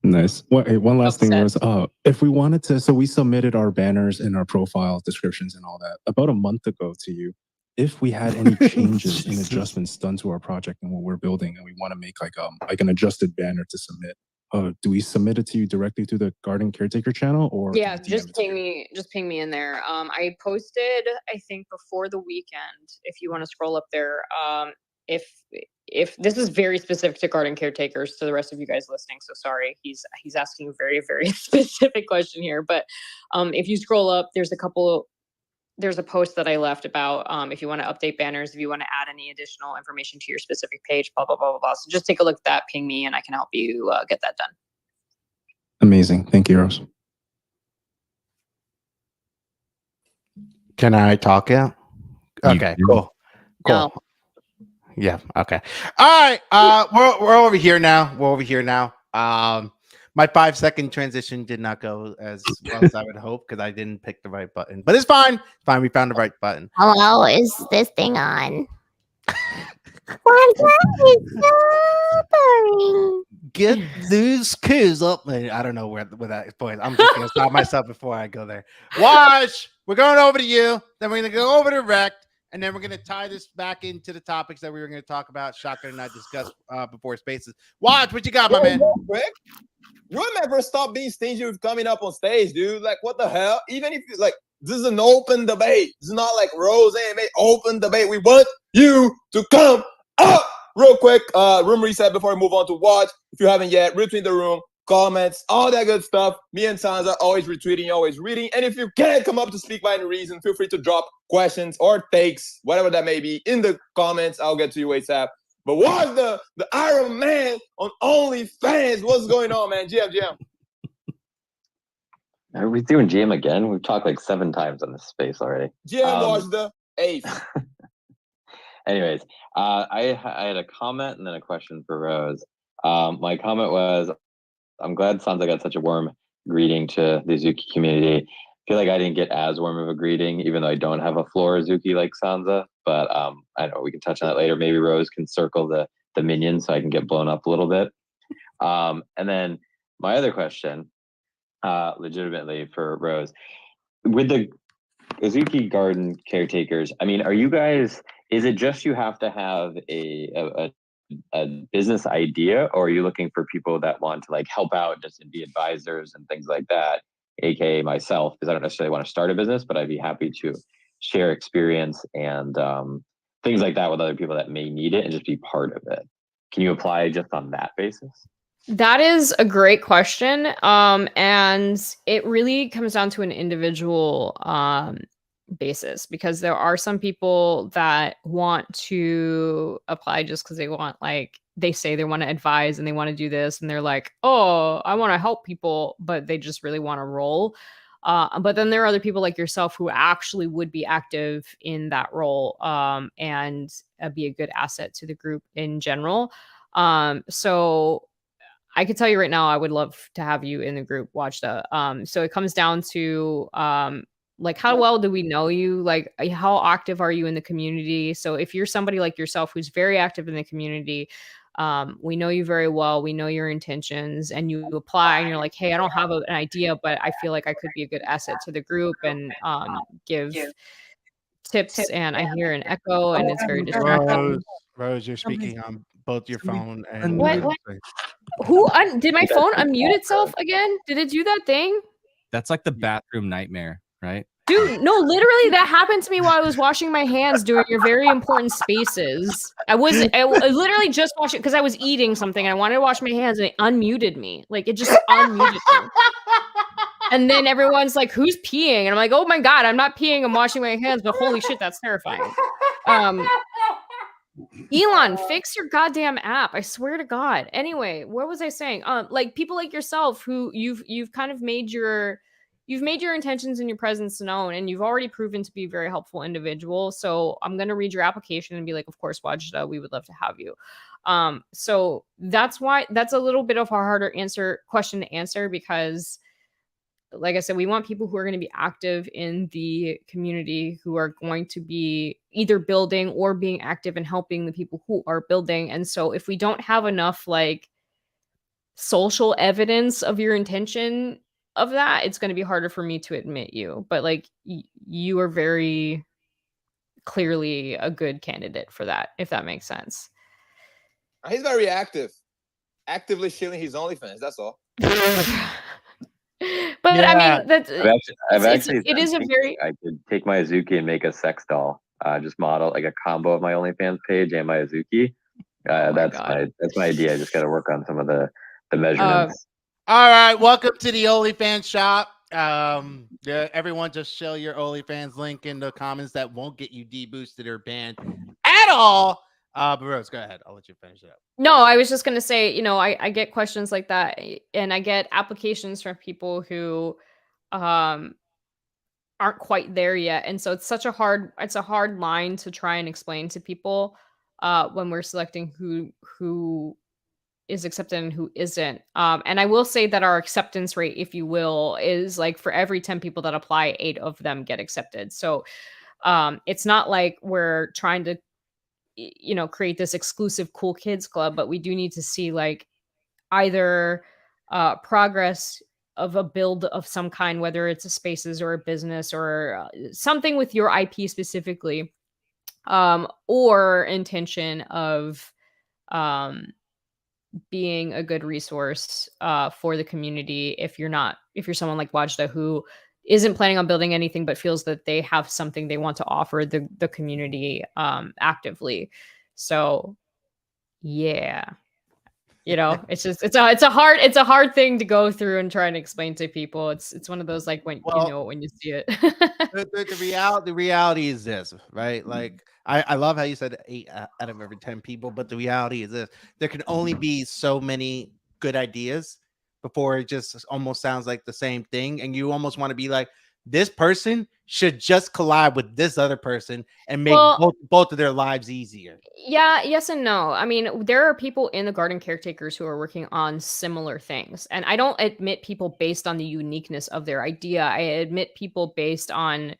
Nice. One last thing was, if we wanted to, so we submitted our banners and our profile descriptions and all that about a month ago to you. If we had any changes and adjustments done to our project and what we're building, and we want to make like an adjusted banner to submit, do we submit it to you directly through the garden caretaker channel, or just ping me in there. I posted, I think, before the weekend. If you want to scroll up there, if this is very specific to garden caretakers, to the rest of you guys listening, so sorry, he's asking a very, very specific question here. But if you scroll up, there's a post that I left about if you want to update banners, if you want to add any additional information to your specific page, blah, blah, blah, blah, blah. So just take a look at that, ping me, and I can help you get that done. Amazing. Thank you, Rose. Can I talk now? Okay, cool. No. Yeah, okay. All right, we're over here now. My 5-second transition did not go as well as I would hope because I didn't pick the right button. But it's fine. It's fine. We found the right button. Hello, is this thing on? One time is so boring. Get these kids up. I don't know where that point. I'm just gonna stop myself before I go there. Watch. We're going over to you. Then we're gonna go over to Rect, and then we're gonna tie this back into the topics that we were gonna talk about. Shotgun and I discussed before Spaces. Watch what you got, my man. Quick. You never stop being stingy with coming up on stage, dude. Like, what the hell? Even if like this is an open debate. It's not like Rose AMA open debate. We want you to come up. Real quick, room reset before we move on to watch. If you haven't yet, retweet the room, comments, all that good stuff. Me and Sansa always retweeting, always reading. And if you can't come up to speak by any reason, feel free to drop questions or takes, whatever that may be, in the comments. I'll get to you ASAP. But what's the Iron Man on OnlyFans? What's going on, man? GM. Are we doing GM again? We've talked like 7 times on this space already. GM was the 8th. Anyways, I had a comment and then a question for Rose. My comment was, I'm glad Sansa got such a warm greeting to the Azuki community. I feel like I didn't get as warm of a greeting, even though I don't have a floor Azuki like Sansa. But I don't know, we can touch on that later. Maybe Rose can circle the minions so I can get blown up a little bit. And then my other question, legitimately for Rose, with the Azuki Garden caretakers, I mean, are you guys? Is it just you have to have a business idea, or are you looking for people that want to like help out, just be advisors and things like that? AKA myself, because I don't necessarily want to start a business, but I'd be happy to share experience and things like that with other people that may need it and just be part of it. Can you apply just on that basis? That is a great question. And it really comes down to an individual basis, because there are some people that want to apply just because they want, like, they say they want to advise and they want to do this, and they're like, oh, I want to help people, but they just really want to roll. But then there are other people like yourself who actually would be active in that role and be a good asset to the group in general. So I could tell you right now, I would love to have you in the group, Wajda. So it comes down to like, how well do we know you? Like, how active are you in the community? So if you're somebody like yourself who's very active in the community, we know you very well, we know your intentions, and you apply and you're like, hey, I don't have an idea, but I feel like I could be a good asset to the group and give tips. And I hear an echo and it's very distracting. Rose, you're speaking on both your phone and What? Who did my phone unmute itself again? Did it do that thing? That's like the bathroom nightmare, right? Dude, no, literally that happened to me while I was washing my hands during your very important spaces. I literally just watched it because I was eating something and I wanted to wash my hands and it unmuted me. Like, it just unmuted me. And then everyone's like, who's peeing? And I'm like, oh my God, I'm not peeing, I'm washing my hands, but holy shit, that's terrifying. Elon, fix your goddamn app. I swear to God. Anyway, what was I saying? Like, people like yourself who you've kind of made your intentions and your presence known, and you've already proven to be a very helpful individual. So I'm going to read your application and be like, of course, Wajda, we would love to have you. So that's why that's a little bit of a harder question to answer, because like I said, we want people who are going to be active in the community, who are going to be either building or being active and helping the people who are building. And so if we don't have enough like social evidence of your intention of that, it's going to be harder for me to admit you. But like, you are very clearly a good candidate for that, if that makes sense. He's very active, actively shilling his OnlyFans. That's all. But yeah. I mean, that's it is a very. I could take my Azuki and make a sex doll. Just model like a combo of my OnlyFans page and my Azuki. That's my idea. I just got to work on some of the measurements. All right, welcome to the OnlyFans shop. Everyone, just show your OnlyFans link in the comments. That won't get you deboosted or banned at all. But Rose, go ahead. I'll let you finish it up. No, I was just gonna say, I get questions like that, and I get applications from people who aren't quite there yet, and so it's a hard line to try and explain to people when we're selecting who is accepted and who isn't. And I will say that our acceptance rate, if you will, is like for every 10 people that apply, 8 of them get accepted. So it's not like we're trying to create this exclusive cool kids club, but we do need to see like either progress of a build of some kind, whether it's a spaces or a business or something with your IP specifically, or intention of being a good resource for the community. If you're someone like Wajda who isn't planning on building anything but feels that they have something they want to offer the community actively. So yeah, it's a hard thing to go through and try and explain to people. It's one of those like when you see it. the reality is this, right? Like I love how you said 8 out of every 10 people, but the reality is this: there can only be so many good ideas before it just almost sounds like the same thing, and you almost want to be like, this person should just collab with this other person and make Well- both of their lives easier. Yeah, yes and no. I mean, there are people in the garden caretakers who are working on similar things. And I don't admit people based on the uniqueness of their idea. I admit people based on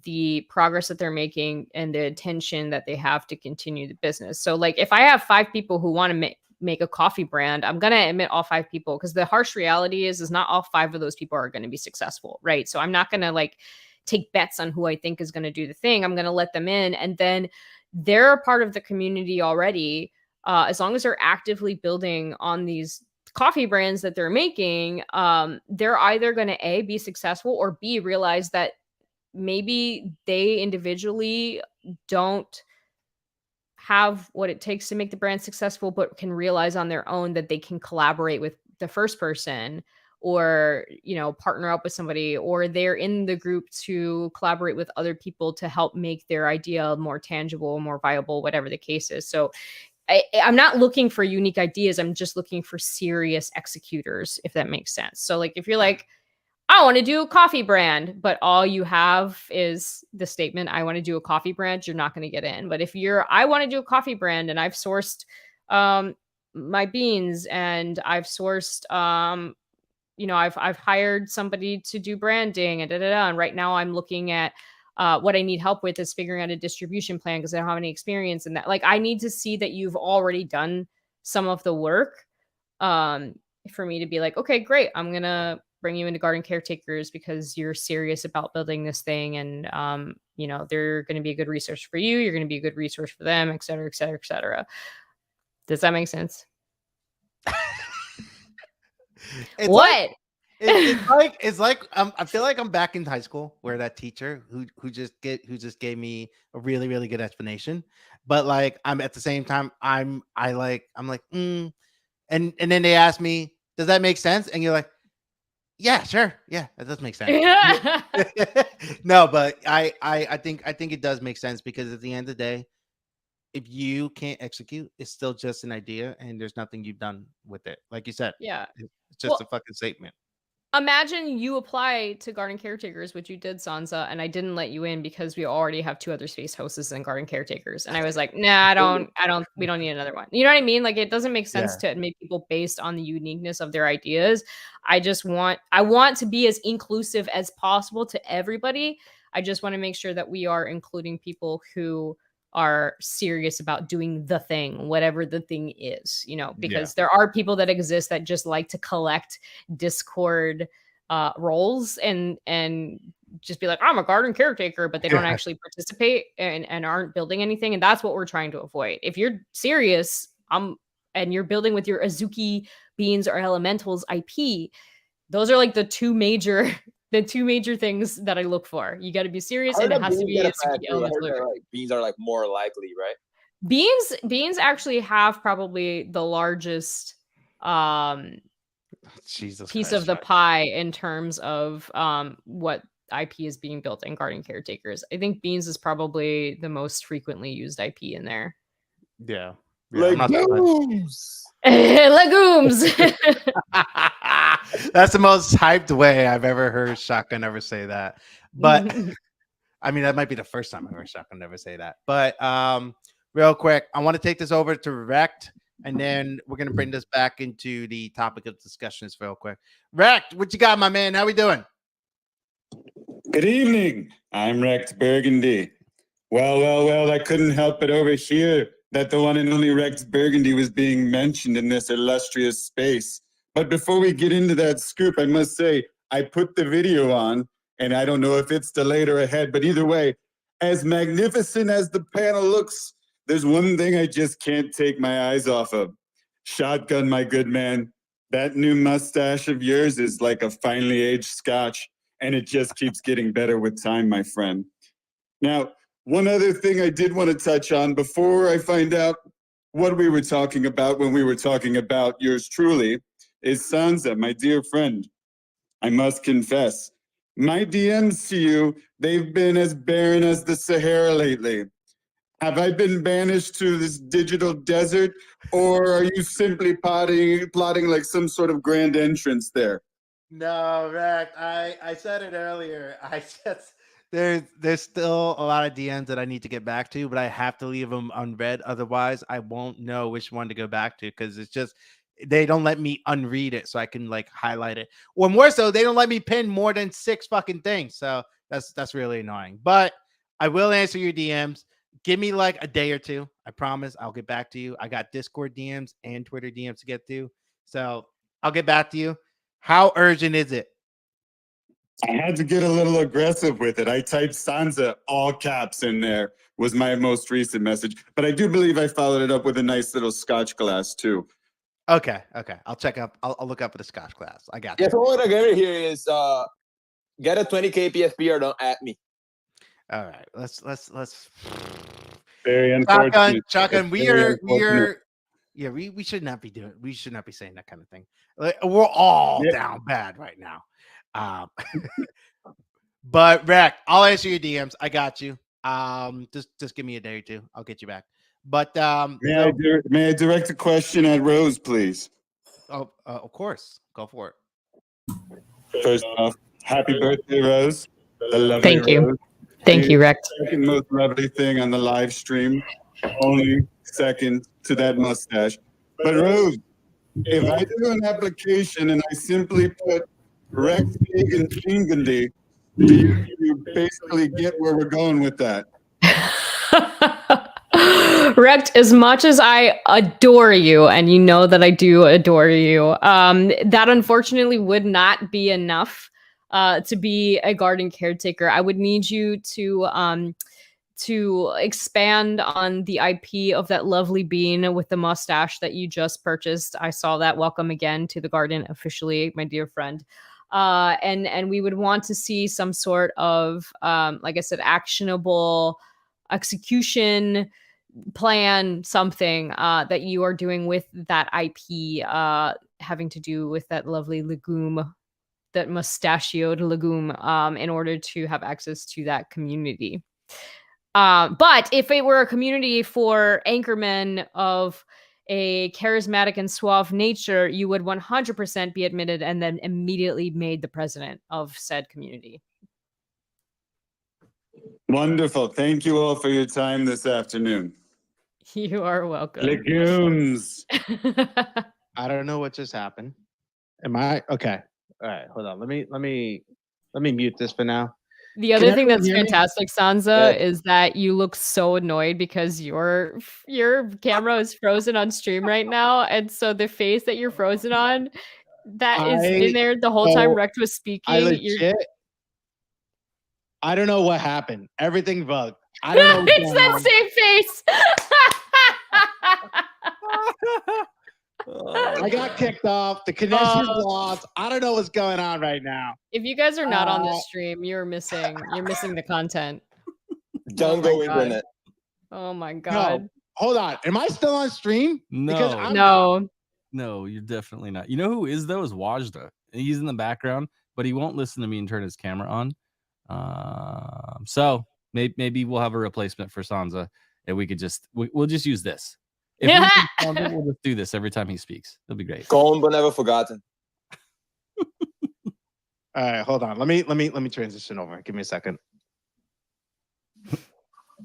the progress that they're making and the attention that they have to continue the business. So like if I have 5 people who want to make a coffee brand, I'm going to admit all 5 people, because the harsh reality is not all 5 of those people are going to be successful, right? So I'm not going to like take bets on who I think is going to do the thing. I'm going to let them in, and then they're a part of the community already. As long as they're actively building on these coffee brands that they're making, they're either going to A, be successful, or B, realize that maybe they individually don't have what it takes to make the brand successful, but can realize on their own that they can collaborate with the first person, or, you know, partner up with somebody, or they're in the group to collaborate with other people to help make their idea more tangible, more viable, whatever the case is. So I'm not looking for unique ideas. I'm just looking for serious executors, if that makes sense. So like, if you're like, I want to do a coffee brand, but all you have is the statement, I want to do a coffee brand, you're not going to get in. But if you're, I want to do a coffee brand, and I've sourced my beans, and I've sourced, you know, I've hired somebody to do branding and and right now I'm looking at what I need help with is figuring out a distribution plan, because I don't have any experience in that. Like, I need to see that you've already done some of the work for me to be like, okay, great, I'm gonna bring you into garden caretakers because you're serious about building this thing, and you know, they're going to be a good resource for you, you're going to be a good resource for them, et cetera, et cetera, et cetera. Does that make sense? It's What? Like, it's like I feel like I'm back in high school where that teacher who just gave me a really, really good explanation, but like I'm at the same time I'm like and then they ask me, does that make sense? And you're like, yeah, sure, yeah, that does make sense. No, but I think it does make sense, because at the end of the day, if you can't execute, it's still just an idea, and there's nothing you've done with it. Like you said, Yeah. it's just a fucking statement. Imagine you apply to garden caretakers, which you did, Sansa, and I didn't let you in because we already have 2 other space hostess and garden caretakers. And I was like, nah, we don't need another one. You know what I mean? Like, it doesn't make sense to admit people based on the uniqueness of their ideas. I want to be as inclusive as possible to everybody. I just want to make sure that we are including people who are serious about doing the thing, whatever the thing is, you know, because there are people that exist that just like to collect Discord roles and just be like, I'm a garden caretaker, but they don't actually participate and aren't building anything. And that's what we're trying to avoid. If you're serious, and you're building with your Azuki Beans or Elementals IP, those are like the two major things that I look for. You got to be serious, and it has to be beans are like more likely, right? Beans actually have probably the largest piece of the pie in terms of what IP is being built in garden caretakers. I think Beans is probably the most frequently used IP in there. Yeah. Legumes. Legumes. That's the most hyped way I've ever heard Shotgun ever say that. But I mean, that might be the first time I've heard Shotgun ever say that. But real quick, I want to take this over to Rect, and then we're gonna bring this back into the topic of discussions real quick. Rect, what you got, my man? How we doing? Good evening. I'm Rex Burgundy. Well, I couldn't help but overhear that the one and only Rex Burgundy was being mentioned in this illustrious space. But before we get into that scoop, I must say, I put the video on, and I don't know if it's delayed or ahead, but either way, as magnificent as the panel looks, there's one thing I just can't take my eyes off of. Shotgun, my good man, that new mustache of yours is like a finely aged scotch, and it just keeps getting better with time, my friend. Now, one other thing I did want to touch on before I find out what we were talking about when we were talking about yours truly is Sansa, my dear friend. I must confess, my DMs to you, they've been as barren as the Sahara lately. Have I been banished to this digital desert, or are you simply plotting like some sort of grand entrance there? No, Rack. I said it earlier. I just there's still a lot of DMs that I need to get back to, but I have to leave them unread. Otherwise, I won't know which one to go back to because it's just they don't let me unread it so I can like highlight it. Or more so, they don't let me pin more than 6 fucking things. So that's really annoying. But I will answer your DMs. Give me like a day or two. I promise I'll get back to you. I got Discord DMs and Twitter DMs to get to. So I'll get back to you. How urgent is it? I had to get a little aggressive with it. I typed Sansa all caps in there was my most recent message, but I do believe I followed it up with a nice little scotch glass too. Okay. I'll check up. I'll look up at the Scotch glass. I got Yeah, you. so what I get here is get a 20K PSP or don't at me. All right. Let's Very unfortunate. Shotgun. We Very are unfortunate. yeah, we should not be doing we should not be saying that kind of thing. Like, we're all Yeah. down bad right now. But Rack, I'll answer your DMs. I got you. Just give me a day or two. I'll get you back. But May I direct a question at Rose, please? of course. Go for it. First off, happy birthday, Rose. The lovely Thank you. Rose. Thank you, Rex. Second most lovely thing on the live stream, only second to that mustache. But Rose, if I do an application and I simply put Rex Hagen Chingundy, do you basically get where we're going with that? Rect, as much as I adore you, and you know that I do adore you, that unfortunately would not be enough to be a garden caretaker. I would need you to expand on the IP of that lovely bean with the mustache that you just purchased. I saw that. Welcome again to the garden officially, my dear friend. And we would want to see some sort of, like I said, actionable execution plan, something that you are doing with that IP, having to do with that lovely legume, that mustachioed legume, in order to have access to that community. But if it were a community for anchormen of a charismatic and suave nature, you would 100% be admitted and then immediately made the president of said community. Wonderful. Thank you all for your time this afternoon. You are welcome. Legumes. I don't know what just happened. Am I okay? All right, hold on. Let me mute this for now. The other thing everyone that's hear me? fantastic, Sansa, is that you look so annoyed because your camera is frozen on stream right now, and so the face that you're frozen on, that is in there the whole time Rect was speaking. I legit. I don't know what happened. Everything bugged. I don't know. What's It's going that on. same face. I got kicked off. The connection's lost. I don't know what's going on right now. If you guys are not on this stream, you're missing the content. Don't go internet. Oh my god. No, hold on. Am I still on stream? Because No. I'm No. No, you're definitely not. You know who is though? Is Wajda. He's in the background, but he won't listen to me and turn his camera on. So maybe we'll have a replacement for Sansa, and we could we'll just use this. If we need Sansa, we'll just do this every time he speaks. It'll be great. Gone but never forgotten. All right, hold on. Let me transition over. Give me a second.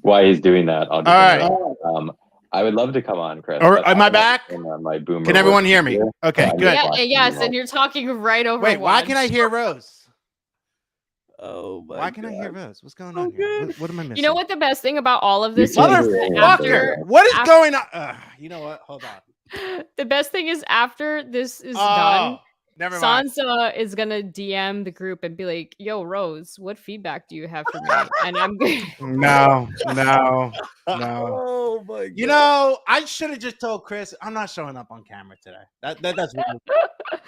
While he's doing that, I'll just I would love to come on, Chris. Or am I back? My boomer Can everyone work hear me? here. Okay, good. Yes, and you're talking right over. Wait, why Watch. can I hear Rose? Oh my Why can I hear Rose? What's going on here? What am I missing? You know what the best thing about all of this is? Motherfucker! What is going on? You know what? Hold on. The best thing is after this is Oh, done, never mind. Sansa is gonna DM the group and be like, "Yo, Rose, what feedback do you have for me?" And I'm No. Oh my god. You know, I should have just told Chris I'm not showing up on camera today. That's what I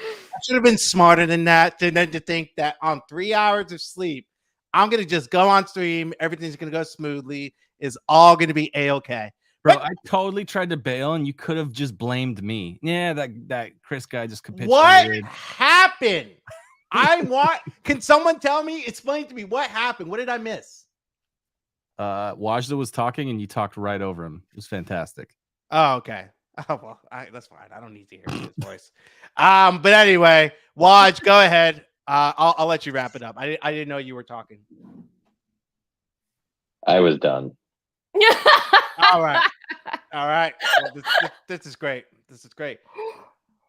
should have been smarter than that. Than to think that on 3 hours of sleep, I'm gonna just go on stream. Everything's gonna go smoothly. It's all gonna be a-okay. Bro, I totally tried to bail, and you could have just blamed me. Yeah, that Chris guy just capitulated. What happened? Can someone tell me? Explain to me what happened. What did I miss? Wajda was talking, and you talked right over him. It was fantastic. Oh, okay. Oh well, that's fine. I don't need to hear his voice. But anyway, Waj, go ahead. I'll let you wrap it up. I didn't know you were talking. I was done. All right. Well, this is great. This is great.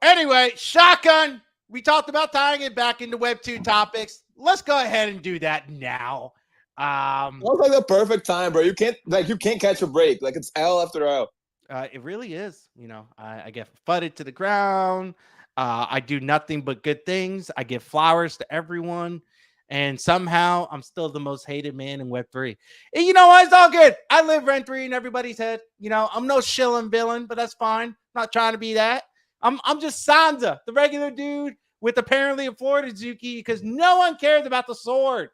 Anyway, shotgun. We talked about tying it back into Web 2 topics. Let's go ahead and do that now. Sounds like the perfect time, bro. You can't catch a break. Like it's L after L. It really is. You know, I get fudded to the ground. I do nothing but good things. I give flowers to everyone. And somehow I'm still the most hated man in Web3. And you know what? It's all good. I live rent free in everybody's head. You know, I'm no shilling villain, but that's fine. I'm not trying to be that. I'm just Sansa, the regular dude with apparently a Florida Zuki, because no one cares about the sword.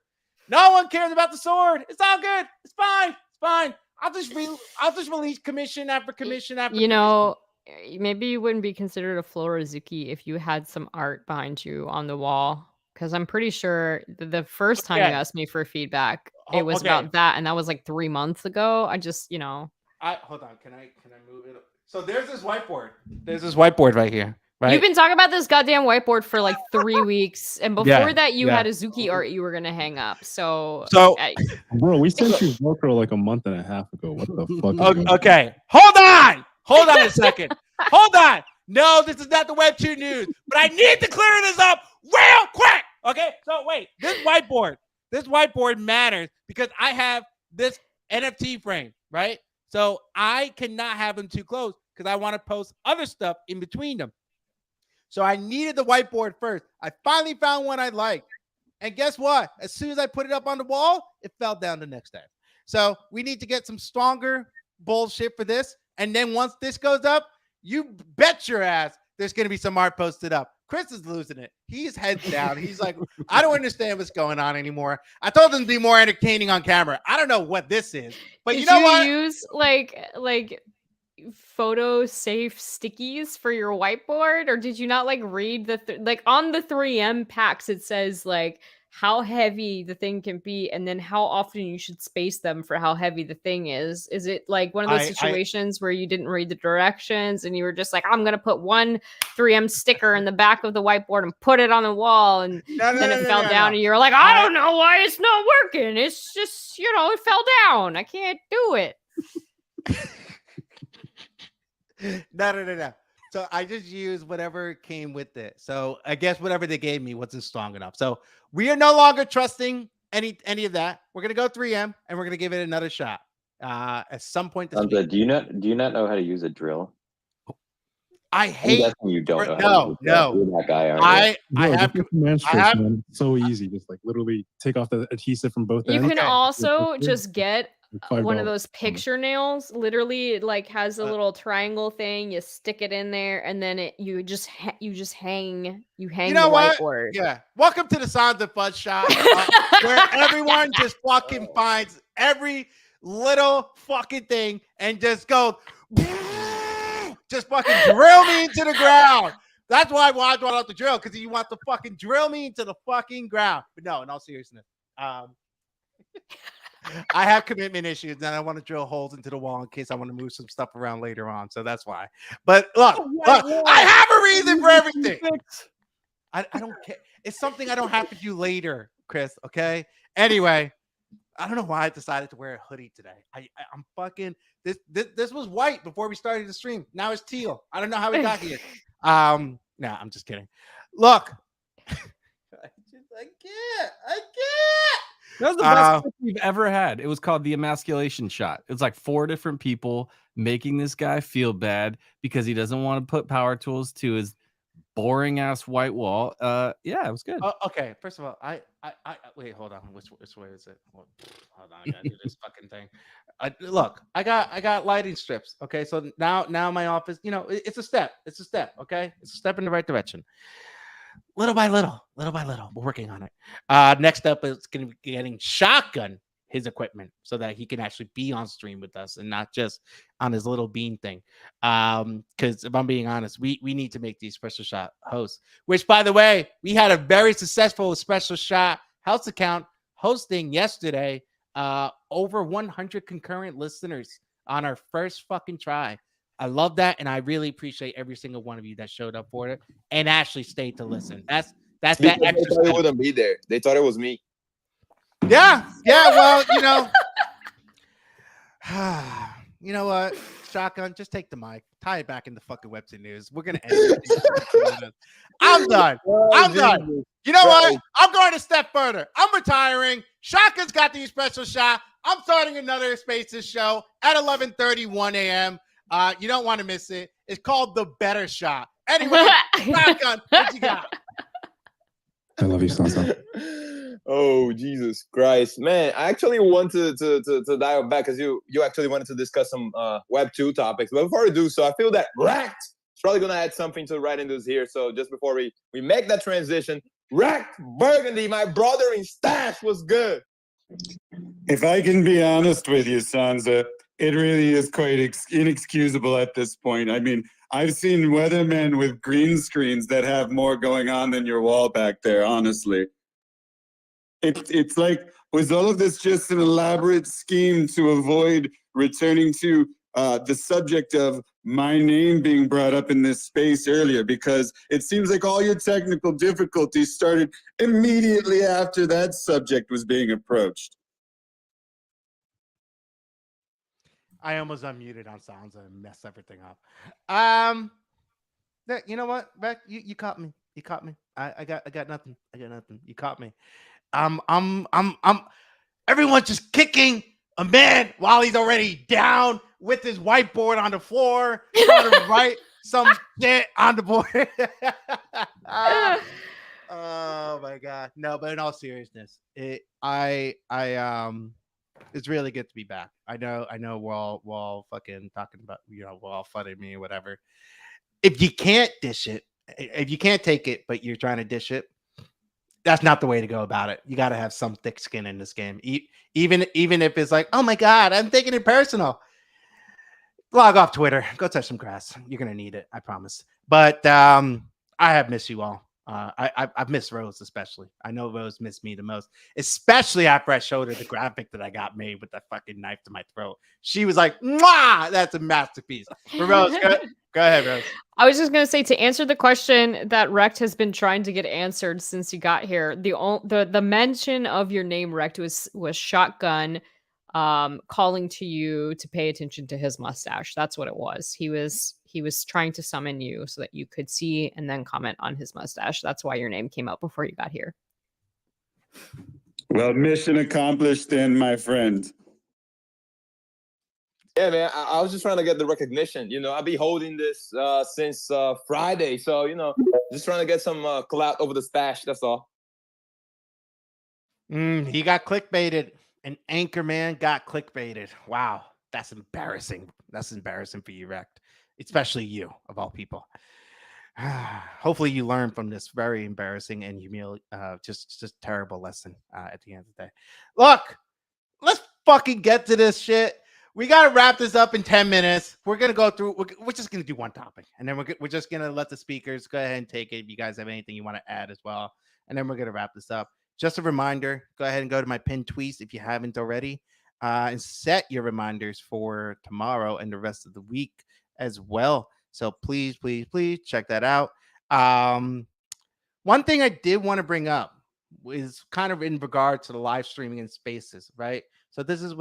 No one cares about the sword. It's all good. It's fine. It's fine. I'll just release commission after commission after. You know, maybe you wouldn't be considered a Florizuki if you had some art behind you on the wall. Because I'm pretty sure the first time you asked me for feedback, it was about that, and that was like 3 months ago. I just, you know. Hold on. Can I move it? So there's this whiteboard. There's this whiteboard right here. Right? You've been talking about this goddamn whiteboard for like 3 weeks, and before that, you had a Zuki art you were gonna hang up. So bro, we sent you Velcro like a month and a half ago. What the fuck? Okay, hold on a second. Hold on. No, this is not the Web 2 news, but I need to clear this up real quick. Okay, so wait, this whiteboard matters because I have this NFT frame, right? So I cannot have them too close because I want to post other stuff in between them. So I needed the whiteboard first. I finally found one I liked. And guess what? As soon as I put it up on the wall, it fell down the next day. So we need to get some stronger bullshit for this. And then once this goes up, you bet your ass there's going to be some art posted up. Chris is losing it. He's heads down. He's like, I don't understand what's going on anymore. I told him to be more entertaining on camera. I don't know what this is. But you know what? Use like photo safe stickies for your whiteboard, or did you not like read the like on the 3M packs it says like how heavy the thing can be and then how often you should space them for how heavy the thing is it like one of those situations where you didn't read the directions and you were just like, I'm gonna put one 3M sticker in the back of the whiteboard and put it on the wall, and then it fell down and you're like, I don't know why it's not working, it's just, you know, it fell down, I can't do it. No. So I just used whatever came with it. So I guess whatever they gave me wasn't strong enough. So we are no longer trusting any of that. We're gonna go 3M and we're gonna give it another shot. At some point this week. Do you not know how to use a drill? I hate you don't know. No. You're that guy, I have so easy. Just like literally take off the adhesive from both ends. You can also just get one of those picture nails. Literally, it like has a little triangle thing. You stick it in there, and then you just hang. You know what? Whiteboard. Yeah. Welcome to the Sounds of Fun shop, where everyone just fucking finds every little fucking thing and just goes, just fucking drill me into the ground. That's why I brought out the drill, because you want to fucking drill me into the fucking ground. But no, in all seriousness, I have commitment issues and I want to drill holes into the wall in case I want to move some stuff around later on. So that's why. But look, I have a reason for everything. I don't care. It's something I don't have to do later, Chris. Okay. Anyway, I don't know why I decided to wear a hoodie today. I'm fucking this was white before we started the stream. Now it's teal. I don't know how we got here. No, I'm just kidding. Look, I can't. That was the best clip we've ever had. It was called the emasculation shot. It was like 4 different people making this guy feel bad because he doesn't want to put power tools to his boring ass white wall. Yeah, it was good. Okay, first of all, I wait, hold on. Which way is it? Hold on, I gotta do this fucking thing. Look, I got lighting strips. Okay, so now my office, you know, it's a step. It's a step. Okay, it's a step in the right direction. Little by little, we're working on it. Next up is going to be getting Shotgun his equipment so that he can actually be on stream with us and not just on his little bean thing. Because if I'm being honest, we need to make these special shot hosts, which, by the way, we had a very successful special shot house account hosting yesterday. Over 100 concurrent listeners on our first fucking try. I love that, and I really appreciate every single one of you that showed up for it and actually stayed to listen. That's that Because they extra thought it step. wouldn't be there. They thought it was me. Yeah. Well, you know what? Shotgun, just take the mic, tie it back into fucking Webster News. We're gonna end it. I'm done. I'm done. You know what? I'm going a step further. I'm retiring. Shotgun's got the special shot. I'm starting another Spaces show at 11:31 a.m. You don't want to miss it. It's called The Better Shot. Anyway, Shotgun, what you got? I love you, Sansa. Oh, Jesus Christ, man! I actually want to dial back because you actually wanted to discuss some Web 2 topics. But before we do so, I feel that Rekt is probably gonna add something to Writing News here. So just before we make that transition, Rekt Burgundy, my brother in Stash, was good. If I can be honest with you, Sansa, it really is quite inexcusable at this point. I mean, I've seen weathermen with green screens that have more going on than your wall back there, honestly. It's like, was all of this just an elaborate scheme to avoid returning to the subject of my name being brought up in this space earlier? Because it seems like all your technical difficulties started immediately after that subject was being approached. I almost unmuted on Sansa and messed everything up. You know what, Beck? You caught me. You caught me. I got nothing. I got nothing. You caught me. I'm everyone's just kicking a man while he's already down with his whiteboard on the floor, trying to write some shit on the board. Oh my god. No, but in all seriousness, it's really good to be back. I know we're all fucking talking about, we're all funning me or whatever. If you can't dish it, if you can't take it, but you're trying to dish it, that's not the way to go about it. You got to have some thick skin in this game. Even if it's like, oh my God, I'm taking it personal. Log off Twitter. Go touch some grass. You're going to need it. I promise. But I have missed you all. I've missed Rose especially. I know Rose missed me the most, especially after I showed her the graphic that I got made with that fucking knife to my throat. She was like, "Mwah, that's a masterpiece." But Rose, go ahead, Rose. I was just gonna say, to answer the question that Rekt has been trying to get answered since you got here, the mention of your name, Rekt, was Shotgun calling to you to pay attention to his mustache. That's what it was. He was trying to summon you so that you could see and then comment on his mustache. That's why your name came up before you got here. Well, mission accomplished then, my friend. Yeah, man, I was just trying to get the recognition. I'll be holding this since Friday. So, just trying to get some clout over the stash. That's all. He got clickbaited. An anchor man got clickbaited. Wow. That's embarrassing. That's embarrassing for you, Rekt. Especially you, of all people. Hopefully you learn from this very embarrassing and just terrible lesson at the end of the day. Look, let's fucking get to this shit. We got to wrap this up in 10 minutes. We're going to go through. We're just going to do one topic. And then we're just going to let the speakers go ahead and take it. If you guys have anything you want to add as well. And then we're going to wrap this up. Just a reminder, go ahead and go to my pinned tweets if you haven't already. And set your reminders for tomorrow and the rest of the week as well. So please check that out. One thing I did want to bring up is kind of in regard to the live streaming and spaces, right? So this is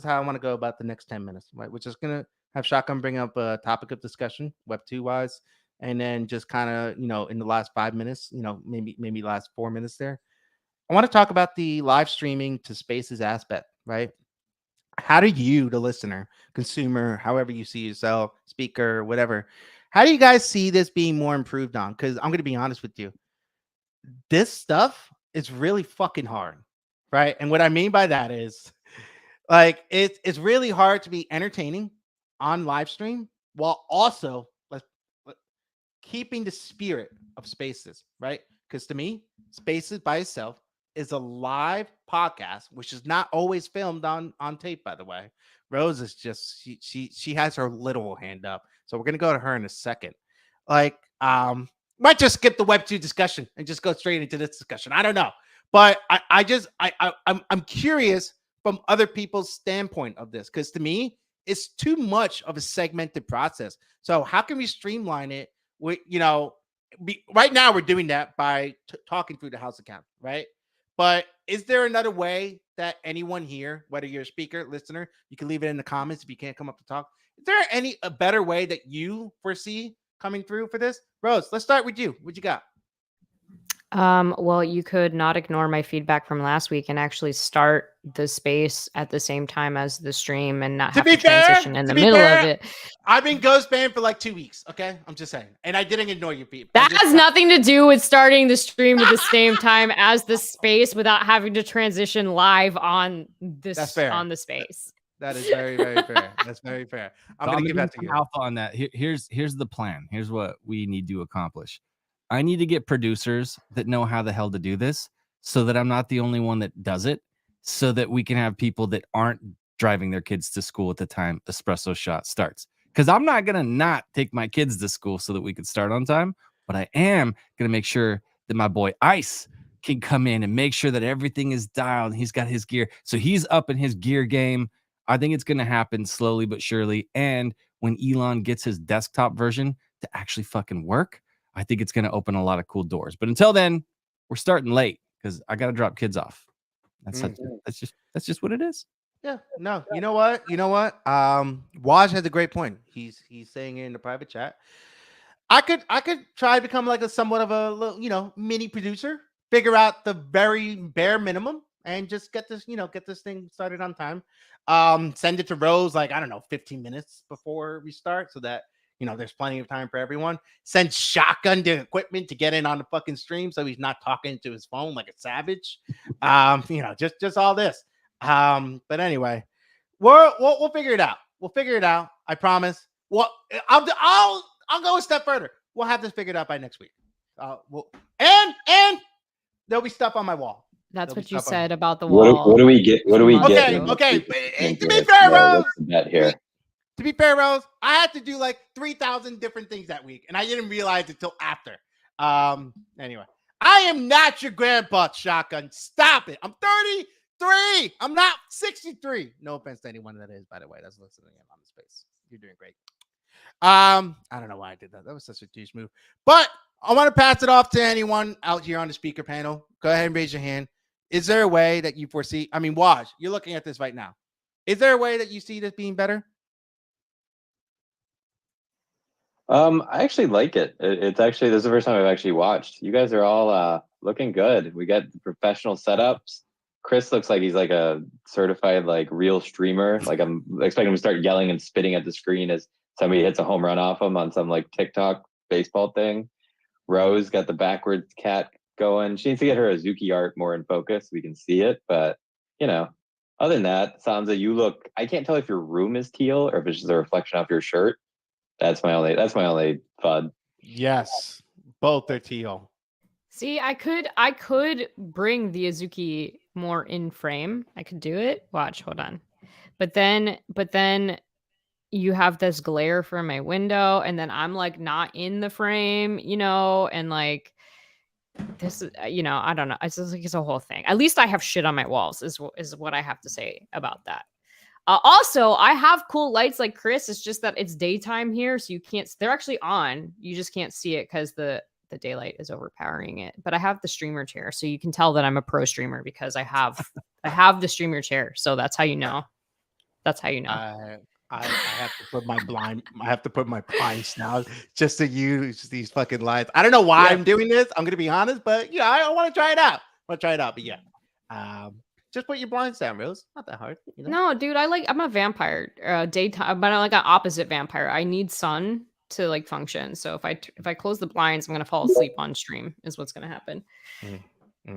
how I want to go about the next 10 minutes, right? We're just gonna have Shotgun bring up a topic of discussion, Web 2 wise, and then just kind of, in the last 5 minutes, maybe last 4 minutes there, I want to talk about the live streaming to spaces aspect, right? How do you, the listener, consumer, however you see yourself, speaker, whatever, how do you guys see this being more improved on? Because I'm going to be honest with you. This stuff is really fucking hard, right? And what I mean by that is, like, it's really hard to be entertaining on live stream while also keeping the spirit of spaces, right? Because to me, spaces by itself is a live podcast, which is not always filmed on tape, by the way. Rose is just she has her literal hand up, so we're gonna go to her in a second. Like, might just skip the Web 2 discussion and just go straight into this discussion. I don't know, but I'm curious from other people's standpoint of this, because to me, it's too much of a segmented process. So how can we streamline it with right now we're doing that by talking through the house account, right? But is there another way that anyone here, whether you're a speaker, listener, you can leave it in the comments if you can't come up to talk. Is there a better way that you foresee coming through for this? Rose, let's start with you. What you got? Well, you could not ignore my feedback from last week and actually start the space at the same time as the stream and not have to transition in the middle of it. I've been ghost banned for like 2 weeks. Okay, I'm just saying, and I didn't ignore you, Pete. That has nothing to do with starting the stream at the same time as the space without having to transition live on this on the space. That is very, very fair. That's very fair. I'm gonna give that to you. Alpha on that. Here's the plan. Here's what we need to accomplish. I need to get producers that know how the hell to do this so that I'm not the only one that does it, so that we can have people that aren't driving their kids to school at the time Espresso Shot starts. Because I'm not going to not take my kids to school so that we can start on time, but I am going to make sure that my boy Ice can come in and make sure that everything is dialed. He's got his gear. So he's up in his gear game. I think it's going to happen slowly but surely. And when Elon gets his desktop version to actually fucking work, I think it's going to open a lot of cool doors. But until then, we're starting late because I got to drop kids off. That's just what it is. Yeah. No. You know what? Waj has a great point. He's saying in the private chat, I could try to become like a somewhat of a little, mini producer, figure out the very bare minimum, and just get this thing started on time. Send it to Rose like, I don't know, 15 minutes before we start so that there's plenty of time for everyone. Send Shotgun the equipment to get in on the fucking stream so he's not talking to his phone like a savage. Just all this. But anyway, we'll figure it out. We'll figure it out. I promise. Well, I'll go a step further. We'll have this figured out by next week. And there'll be stuff on my wall. That's what you said about the wall. What do we get? What do we get? Okay. To be fair, Rose. Here. To be fair, Rose, I had to do like 3,000 different things that week, and I didn't realize it till after. Anyway, I am not your grandpa, Shotgun. Stop it. I'm 33. I'm not 63. No offense to anyone that is, by the way. That's listening in on the space. You're doing great. I don't know why I did that. That was such a douche move. But I want to pass it off to anyone out here on the speaker panel. Go ahead and raise your hand. Is there a way that you foresee? I mean, Waj, you're looking at this right now. Is there a way that you see this being better? I actually like it. It's actually, this is the first time I've actually watched. You guys are all looking good. We got professional setups. Chris looks like he's like a certified like real streamer. Like I'm expecting him to start yelling and spitting at the screen as somebody hits a home run off him on some like TikTok baseball thing. Rose got the backwards cat going. She needs to get her Azuki art more in focus. We can see it, but other than that, Sansa, you look. I can't tell if your room is teal or if it's just a reflection off your shirt. That's my only FUD. Yes, both are teal. See, I could bring the Azuki more in frame. I could do it. Watch, hold on. But then you have this glare from my window, and then I'm like not in the frame, and like this is, I don't know. It's just like it's a whole thing. At least I have shit on my walls is what I have to say about that. Also, I have cool lights like Chris. It's just that it's daytime here, so you can't. They're actually on. You just can't see it because the daylight is overpowering it. But I have the streamer chair, so you can tell that I'm a pro streamer because I have the streamer chair. So that's how you know. That's how you know. I have to put my blind. I have to put my blinds now just to use these fucking lights. I don't know why I'm doing this. I'm gonna be honest, but I want to try it out. But yeah. Just put your blinds down, Rose. Not that hard. No, dude, I'm a vampire. Daytime, but I'm like an opposite vampire. I need sun to like function. So if I close the blinds, I'm gonna fall asleep on stream. Is what's gonna happen. I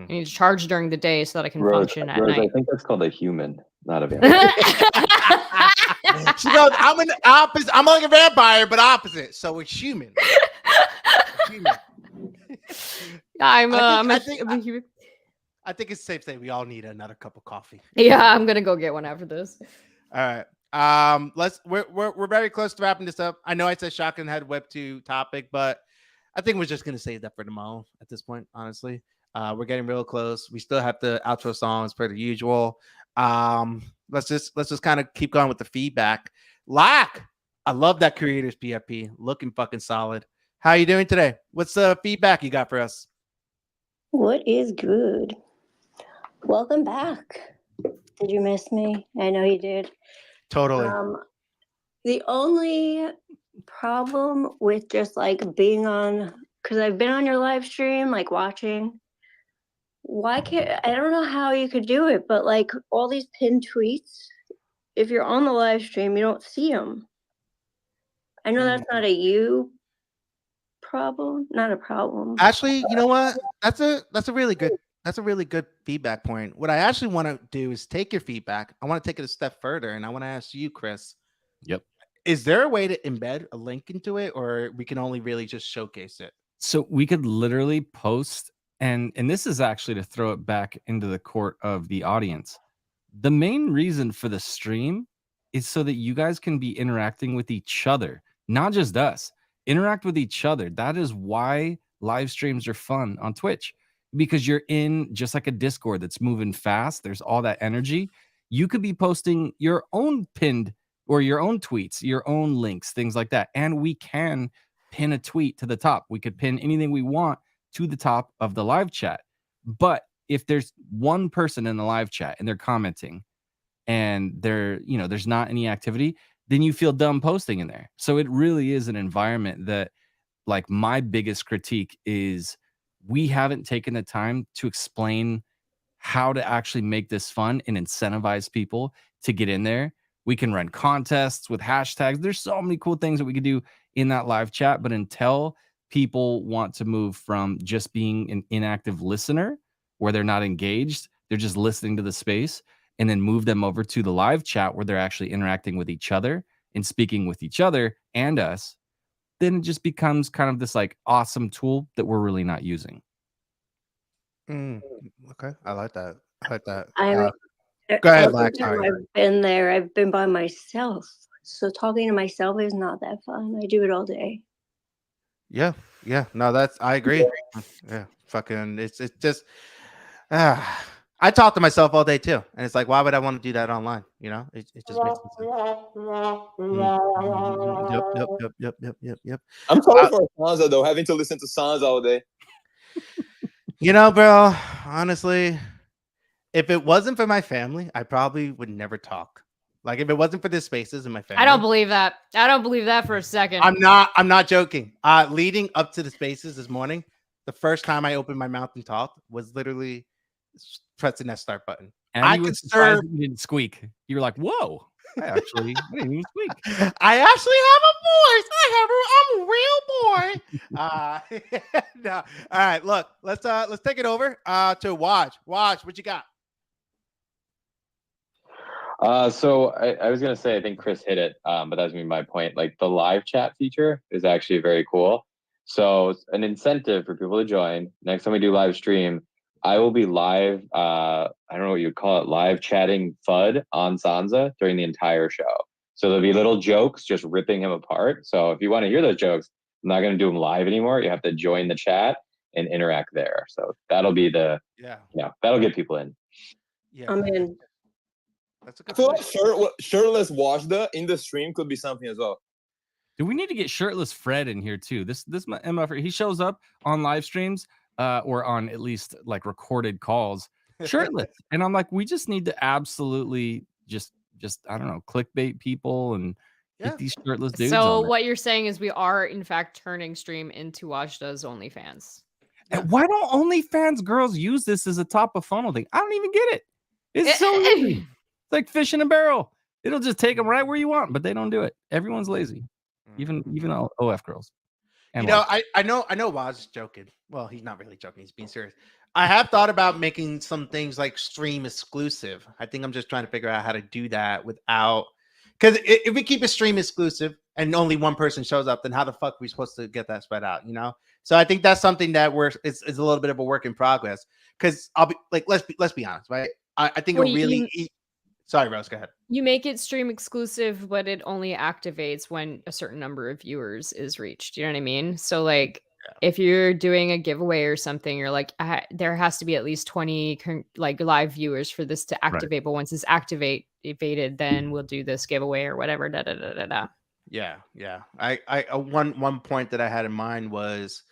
need to charge during the day so that I can function at night. I think that's called a human, not a vampire. She goes, I'm an opposite. I'm like a vampire, but opposite. So it's human. I'm a human. I think it's safe to say we all need another cup of coffee. Yeah, I'm gonna go get one after this. All right. We're very close to wrapping this up. I know I said Shotgun had Web 2 topic, but I think we're just gonna save that for tomorrow at this point, honestly. We're getting real close. We still have the outro songs per the usual. Let's just kind of keep going with the feedback. Lock, I love that creators PFP looking fucking solid. How you doing today? What's the feedback you got for us? What is good? Welcome back. Did you miss me? I know you did. Totally. The only problem with just like being on, because I've been on your live stream, like watching. Why can't I don't know how you could do it, but like all these pinned tweets, if you're on the live stream, you don't see them. I know that's not a you problem, not a problem. Actually, you know what? That's a really good feedback point. What I actually want to do is take your feedback. I want to take it a step further, and I want to ask you, Chris. Yep. Is there a way to embed a link into it, or we can only really just showcase it? So we could literally post, and this is actually to throw it back into the court of the audience. The main reason for the stream is so that you guys can be interacting with each other, not just us. Interact with each other. That is why live streams are fun on Twitch, because you're in just like a Discord that's moving fast. There's all that energy. You could be posting your own pinned or your own tweets, your own links, things like that. And we can pin a tweet to the top. We could pin anything we want to the top of the live chat. But if there's one person in the live chat and they're commenting and there's not any activity, then you feel dumb posting in there. So it really is an environment that, like, my biggest critique is we haven't taken the time to explain how to actually make this fun and incentivize people to get in there. We can run contests with hashtags. There's so many cool things that we could do in that live chat. But until people want to move from just being an inactive listener where they're not engaged, they're just listening to the space, and then move them over to the live chat where they're actually interacting with each other and speaking with each other and us, then it just becomes kind of this like awesome tool that we're really not using. Okay, I like that. Go ahead, every Lax. time Sorry. I've been there, I've been by myself. So talking to myself is not that fun. I do it all day. Yeah. No, I agree. Yeah, fucking, it's just, I talk to myself all day too, and it's like, why would I want to do that online? You know, it just makes sense. Yep. I'm sorry for Sansa though, having to listen to Sansa all day. You know, bro, honestly, if it wasn't for my family, I probably would never talk. Like, if it wasn't for the spaces in my family, I don't believe that. I don't believe that for a second. I'm not joking. Leading up to the spaces this morning, the first time I opened my mouth and talked was literally pressing that start button. And I you were surprised you didn't squeak. You were like, whoa, I didn't even squeak. I actually have a voice. I'm a real boy. No. All right, look, let's take it over to Watch. Watch, what you got? So I was gonna say, I think Chris hit it, but that was gonna be my point. Like, the live chat feature is actually very cool. So an incentive for people to join. Next time we do live stream, I will be live. I don't know what you'd call it, live chatting FUD on Sansa during the entire show. So there'll be little jokes just ripping him apart. So if you want to hear those jokes, I'm not gonna do them live anymore. You have to join the chat and interact there. So that'll be that'll get people in. Yeah, I'm in. That's a I good feel point. like shirtless Wajda in the stream could be something as well. Do we need to get shirtless Fred in here too? This MF, he shows up on live streams or on at least like recorded calls shirtless. And I'm like, we just need to absolutely just I don't know, clickbait people and get these shirtless dudes. So on what you're saying is we are in fact turning stream into Wajda's OnlyFans. And why don't OnlyFans girls use this as a top of funnel thing? I don't even get it. It's so easy. It's like fish in a barrel. It'll just take them right where you want, but they don't do it. Everyone's lazy, even OF girls. And You know, I know Waz is joking. Well, he's not really joking. He's being serious. I have thought about making some things like stream exclusive. I think I'm just trying to figure out how to do that without, because if we keep it stream exclusive and only one person shows up, then how the fuck are we supposed to get that spread out? You know. So I think that's something that it's a little bit of a work in progress. Because I'll be like, let's be honest, right? I think Well, it really. Sorry, Rose, go ahead. You make it stream exclusive, but it only activates when a certain number of viewers is reached. You know what I mean? So like, if you're doing a giveaway or something, you're like, there has to be at least 20 like live viewers for this to activate. But once it's activated, then we'll do this giveaway or whatever. Yeah. I one point that I had in mind was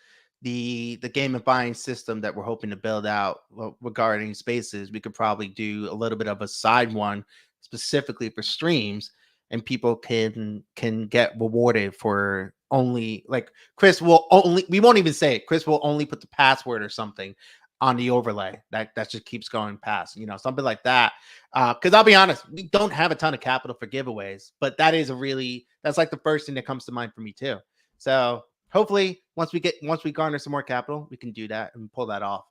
the gamifying system that we're hoping to build out regarding spaces. We could probably do a little bit of a side one specifically for streams, and people can get rewarded for only like Chris will only we won't even say it. Chris will only put the password or something on the overlay that just keeps going past, something like that. Because I'll be honest, we don't have a ton of capital for giveaways, but that's like the first thing that comes to mind for me too. So hopefully once we garner some more capital, we can do that and pull that off.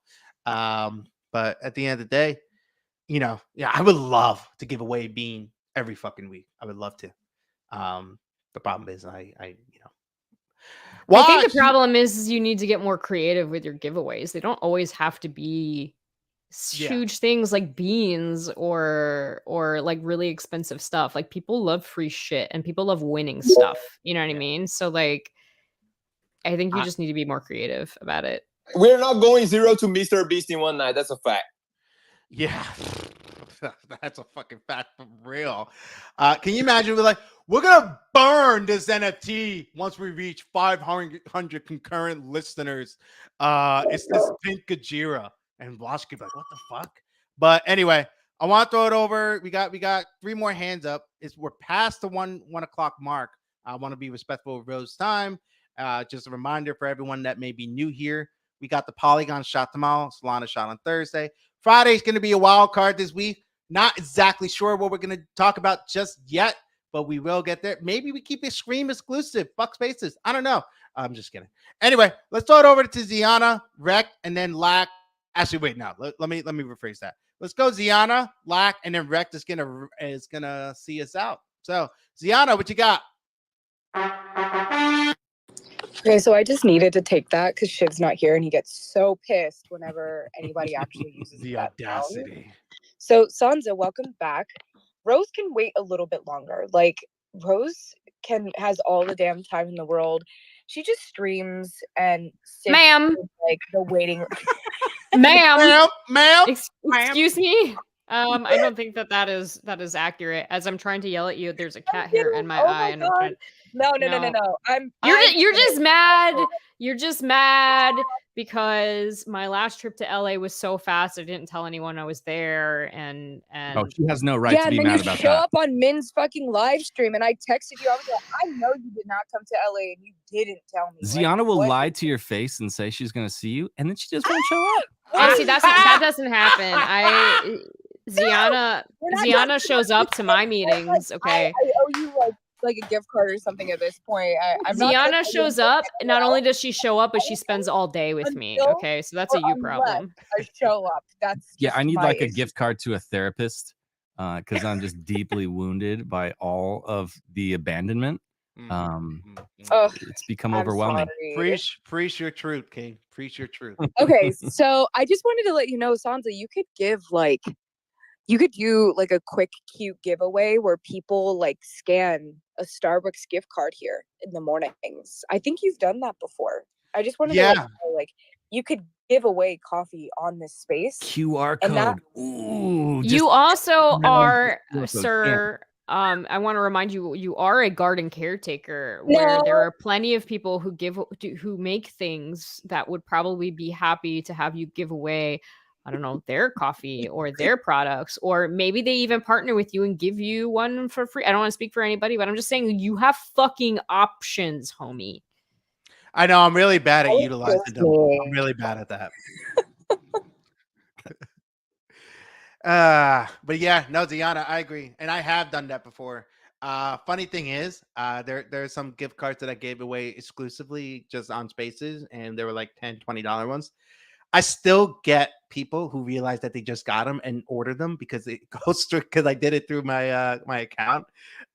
But at the end of the day, I would love to give away a bean every fucking week. I would love to. The problem is I think the problem is you need to get more creative with your giveaways. They don't always have to be huge things like beans or like really expensive stuff. Like people love free shit and people love winning stuff. You know what I mean? So like, I think you just need to be more creative about it. We're not going 0 to Mr. Beast in one night. That's a fact. Yeah. That's a fucking fact for real. Can you imagine? We're gonna burn this NFT once we reach 500 concurrent listeners. It's this pink Gajira, and Wash could be like, what the fuck? But anyway, I want to throw it over. We got 3 more hands up. We're past the 1 o'clock mark. I want to be respectful of Rose's time. Just a reminder for everyone that may be new here. We got the Polygon shot tomorrow, Solana shot on Thursday. Friday's going to be a wild card this week. Not exactly sure what we're going to talk about just yet, but we will get there. Maybe we keep it Scream exclusive. Fuck Spaces. I don't know. I'm just kidding. Anyway, let's throw it over to Ziana, Rec, and then Lack. Actually, wait, no. Let me rephrase that. Let's go Ziana, Lack, and then Rec is gonna see us out. So Ziana, what you got? Okay, so I just needed to take that because Shiv's not here and he gets so pissed whenever anybody actually uses the that audacity. sound. So Sansa, welcome back. Rose can wait a little bit longer. Like Rose has all the damn time in the world. She just streams and sits Ma'am. in, like the waiting room. Ma'am. Excuse me. I don't think that is accurate. As I'm trying to yell at you, there's a cat hair in my eye, and I'm trying. No. You're just mad. You're just mad because my last trip to LA was so fast. I didn't tell anyone I was there, and she has no right to be mad about that. Show up on Min's fucking live stream, and I texted you. I was like, I know you did not come to LA, and you didn't tell me. Ziana will lie to your face and say she's going to see you, and then she just won't show up. See, that doesn't happen. Ziana shows up to my meetings. Okay. I owe you like a gift card or something at this point. Ziana shows up. Not only does she show up, but she spends all day with me. Okay, so that's a you problem. I show up. That's I need like a gift card to a therapist because I'm just deeply wounded by all of the abandonment. It's become overwhelming. Preach your truth, King. Preach your truth. Okay, so I just wanted to let you know, Sansa, you could do like a quick, cute giveaway where people like scan a Starbucks gift card here in the mornings. I think you've done that before. I just wanted to let you know, like you could give away coffee on this space. QR code. Ooh, you also are, sir. I want to remind you, you are a garden caretaker where there are plenty of people who make things that would probably be happy to have you give away, I don't know, their coffee or their products, or maybe they even partner with you and give you one for free. I don't want to speak for anybody, but I'm just saying you have fucking options, homie. I know I'm really bad at utilizing them. I'm really bad at that. But yeah, no, Ziana, I agree. And I have done that before. Funny thing is, there's some gift cards that I gave away exclusively just on Spaces, and they were like $10, $20 ones. I still get people who realize that they just got them and order them because it goes through, because I did it through my my account,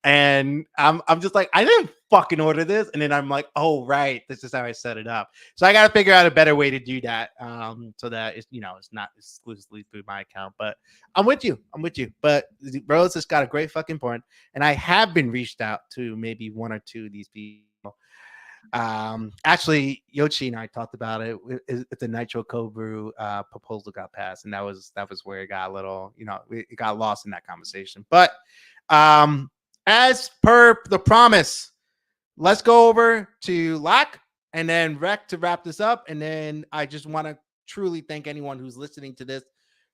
and I'm just like, I didn't fucking order this, and then I'm like, oh right, this is how I set it up. So I got to figure out a better way to do that, so that it's it's not exclusively through my account. But I'm with you. But Rose has got a great fucking point, and I have been reached out to maybe 1 or 2 of these people. Actually, Yoshi and I talked about it if the Nitro Cold Brew proposal got passed, and that was where it got a little, it got lost in that conversation. But as per the promise, let's go over to Lack and then Rec to wrap this up. And then I just want to truly thank anyone who's listening to this,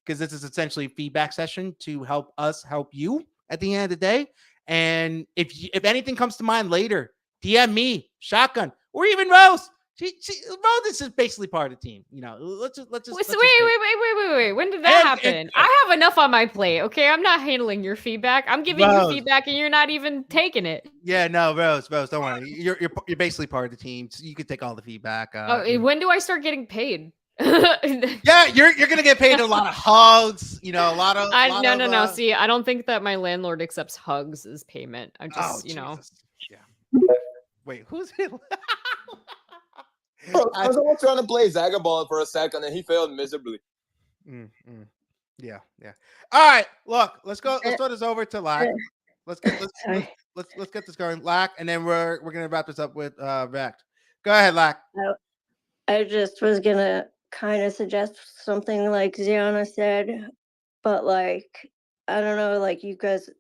because this is essentially a feedback session to help us help you at the end of the day. And if anything comes to mind later, DM me, Shotgun, or even Rose. Rose is basically part of the team. You know, let's just Wait. When did that happen? I have enough on my plate. Okay, I'm not handling your feedback. I'm giving you feedback, and you're not even taking it. Yeah, no, Rose, don't worry. You're basically part of the team, so you can take all the feedback. When do I start getting paid? Yeah, you're gonna get paid a lot of hugs. You know, a lot of. No. See, I don't think that my landlord accepts hugs as payment. I'm just, know. Yeah. Wait, who's it? I was trying to play Zagabond for a second, and he failed miserably. Yeah. All right, look, let's go. Let's throw this over to Lack. Let's get this going, Lack, and then we're gonna wrap this up with Rect. Go ahead, Lack. I just was gonna kind of suggest something like Ziana said, but like I don't know, like you guys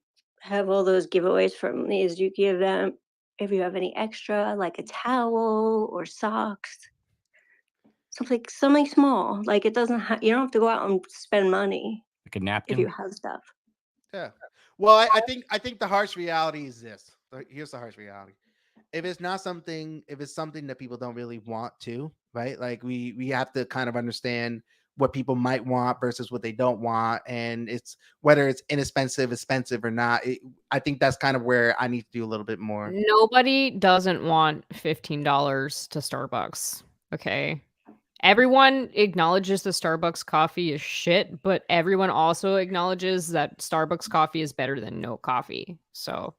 have all those giveaways from the Azuki event. If you have any extra, like a towel or socks, something small, like it doesn't you don't have to go out and spend money. Like a napkin. If you have stuff. Yeah. Well, I think the harsh reality is this. Here's the harsh reality. If it's something that people don't really want to, right? Like we have to kind of understand what people might want versus what they don't want, and it's whether it's inexpensive, expensive or not. I think that's kind of where I need to do a little bit more. Nobody doesn't want $15 to Starbucks. Okay. Everyone acknowledges the Starbucks coffee is shit, but everyone also acknowledges that Starbucks coffee is better than no coffee. So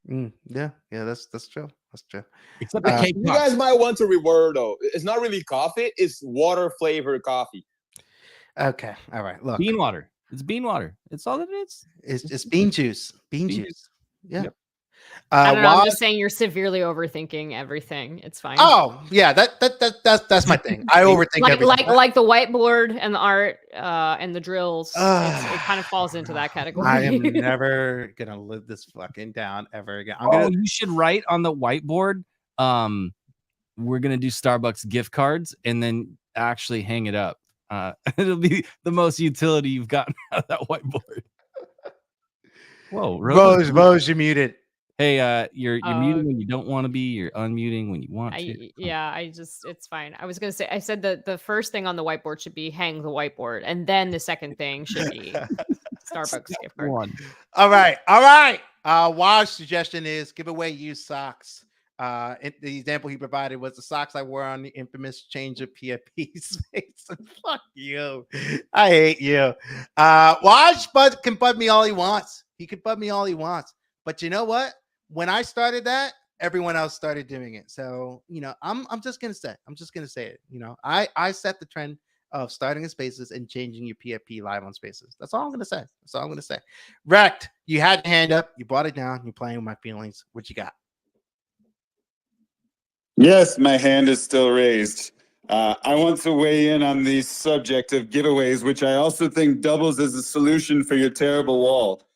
yeah, that's true. That's true. Except the You guys might want to reword though. It's not really coffee; it's water flavored coffee. Okay, all right. Look, bean water. It's bean water. It's all it is. It's bean juice. Bean juice. Yeah. Yep. I don't know, I'm just saying you're severely overthinking everything. It's fine. Oh yeah, that's my thing. I overthink everything. Like the whiteboard and the art and the drills. It kind of falls into that category. I am never gonna live this fucking down ever again. You should write on the whiteboard. We're gonna do Starbucks gift cards and then actually hang it up. It'll be the most utility you've gotten out of that whiteboard. Whoa, Rose, you're muted. Hey, you're muted when you don't want to be. You're unmuting when you want to. It's fine. I was gonna say, I said that the first thing on the whiteboard should be hang the whiteboard, and then the second thing should be Starbucks gift card. All right. Waj's suggestion is give away used socks. The example he provided was the socks I wore on the infamous change of PFP space. Fuck you. I hate you. Waj can bug me all he wants. He can bug me all he wants. But you know what? When I started that, everyone else started doing it. So, I'm just gonna say it. I set the trend of starting in spaces and changing your PFP live on spaces. That's all I'm gonna say. Rect, you had your hand up, you brought it down, you're playing with my feelings. What you got? Yes, my hand is still raised. I want to weigh in on the subject of giveaways, which I also think doubles as a solution for your terrible wall.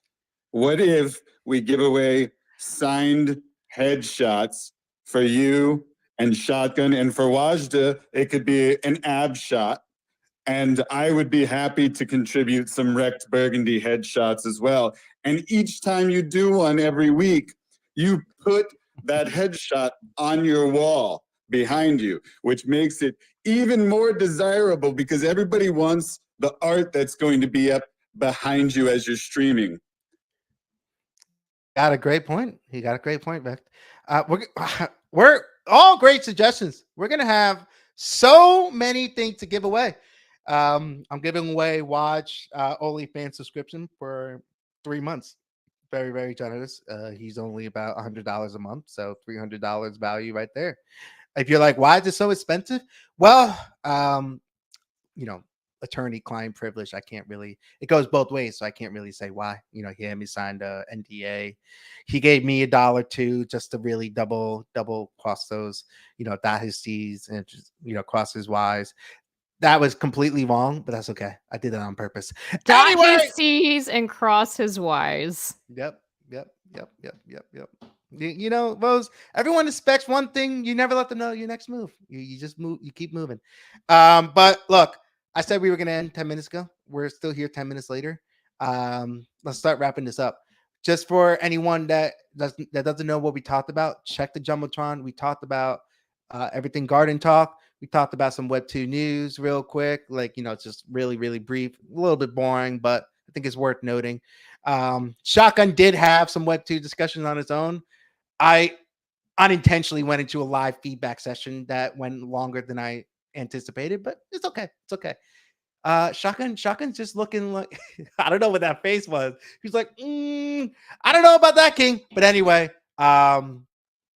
What if we give away signed headshots for you and Shotgun, and for Wajda, it could be an ab shot. And I would be happy to contribute some Rect Burgundy headshots as well. And each time you do one every week, you put that headshot on your wall behind you, which makes it even more desirable because everybody wants the art that's going to be up behind you as you're streaming. Got a great point. He got a great point, Beck. We're all great suggestions. We're gonna have so many things to give away. I'm giving away Watch OnlyFans subscription for 3 months. Very, very generous. He's only about $100 a month, so $300 value right there. If you're like, why is it so expensive? Well, attorney-client privilege. I can't really. It goes both ways, so I can't really say why. He had me signed a NDA. He gave me $1 too, just to really double cross those. Dot his T's and just cross his Y's. That was completely wrong, but that's okay. I did that on purpose. Dot his C's and cross his Y's. Yep. You know, Rose, everyone expects one thing. You never let them know your next move. You just move, you keep moving. But look, I said we were gonna end 10 minutes ago. We're still here 10 minutes later. Let's start wrapping this up. Just for anyone that doesn't know what we talked about, check the Jumbotron. We talked about everything garden talk. We talked about some Web 2 news real quick. Like, you know, it's just really, really brief, a little bit boring, but I think it's worth noting. Shotgun did have some Web 2 discussions on its own. I unintentionally went into a live feedback session that went longer than I anticipated, but it's okay. It's okay. Shotgun's just looking like I don't know what that face was. He's like, I don't know about that, King. But anyway,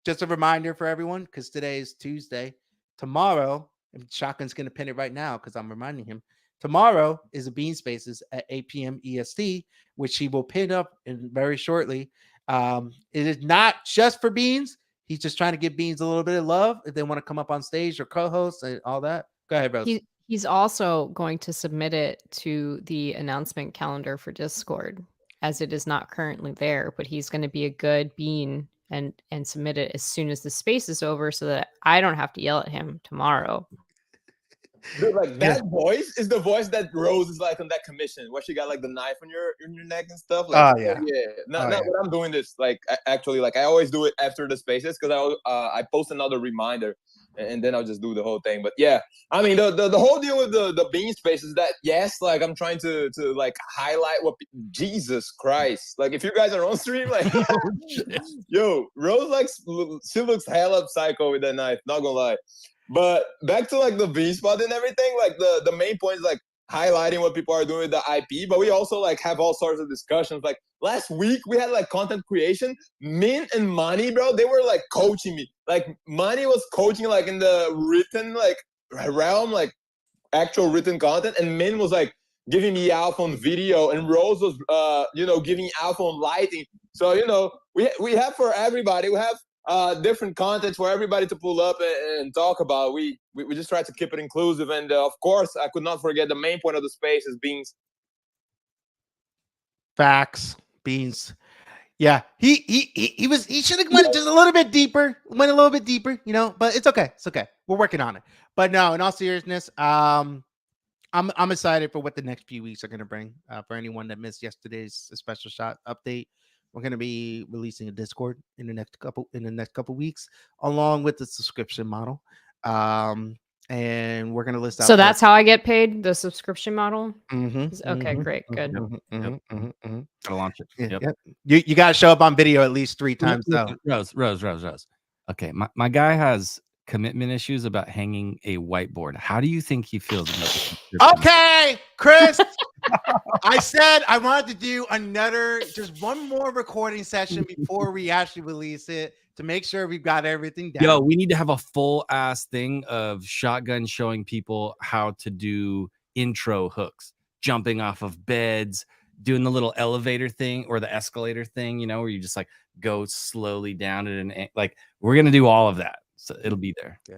just a reminder for everyone, because today is Tuesday. Tomorrow, and Shotgun's gonna pin it right now because I'm reminding him. Tomorrow is a Bean Spaces at 8 p.m. EST, which he will pin up in very shortly. It is not just for Beans. He's just trying to give Beans a little bit of love if they want to come up on stage or co-host and all that. Go ahead, Rose. He's also going to submit it to the announcement calendar for Discord, as it is not currently there, but he's going to be a good bean and submit it as soon as the space is over so that I don't have to yell at him tomorrow. Dude, like that voice is the voice that Rose is like on that commission where she got like the knife on your neck and stuff. Like, yeah. Not when I'm doing this. Like, actually, like I always do it after the spaces because I post another reminder and then I'll just do the whole thing. But yeah, I mean the whole deal with the Bean Space is that yes, like I'm trying to like highlight what Jesus Christ. Like if you guys are on stream, like yo, Rose like she looks hella psycho with that knife. Not gonna lie. But back to like the V spot and everything, like the main point is like highlighting what people are doing with the IP, but we also like have all sorts of discussions. Like last week we had like content creation. Min and Manny, bro, they were like coaching me. Like Manny was coaching like in the written like realm, like actual written content, and Min was like giving me alpha on video, and Rose was giving alpha on lighting. So we have for everybody. We have different content for everybody to pull up and talk about. We just try to keep it inclusive, and of course I could not forget the main point of the space is Beans. Facts. Beans. Yeah, he should have went just a little bit deeper, but it's okay. It's okay. We're working on it. But no, in all seriousness, I'm excited for what the next few weeks are going to bring. For anyone that missed yesterday's special shot update, we're going to be releasing a Discord in the next couple weeks, along with the subscription model. And we're going to list out. So that's how I get paid, the subscription model. Mm-hmm, okay, great, good. Gotta launch it. Yep. You got to show up on video at least 3 times. Rose. Okay, my guy has commitment issues about hanging a whiteboard. How do you think he feels about this? Okay, Chris. I said I wanted to do just one more recording session before we actually release it to make sure we've got everything down. Yo, we need to have a full ass thing of Shotgun showing people how to do intro hooks, jumping off of beds, doing the little elevator thing or the escalator thing, where you just like go slowly down it, and like we're gonna do all of that. So it'll be there. Yeah.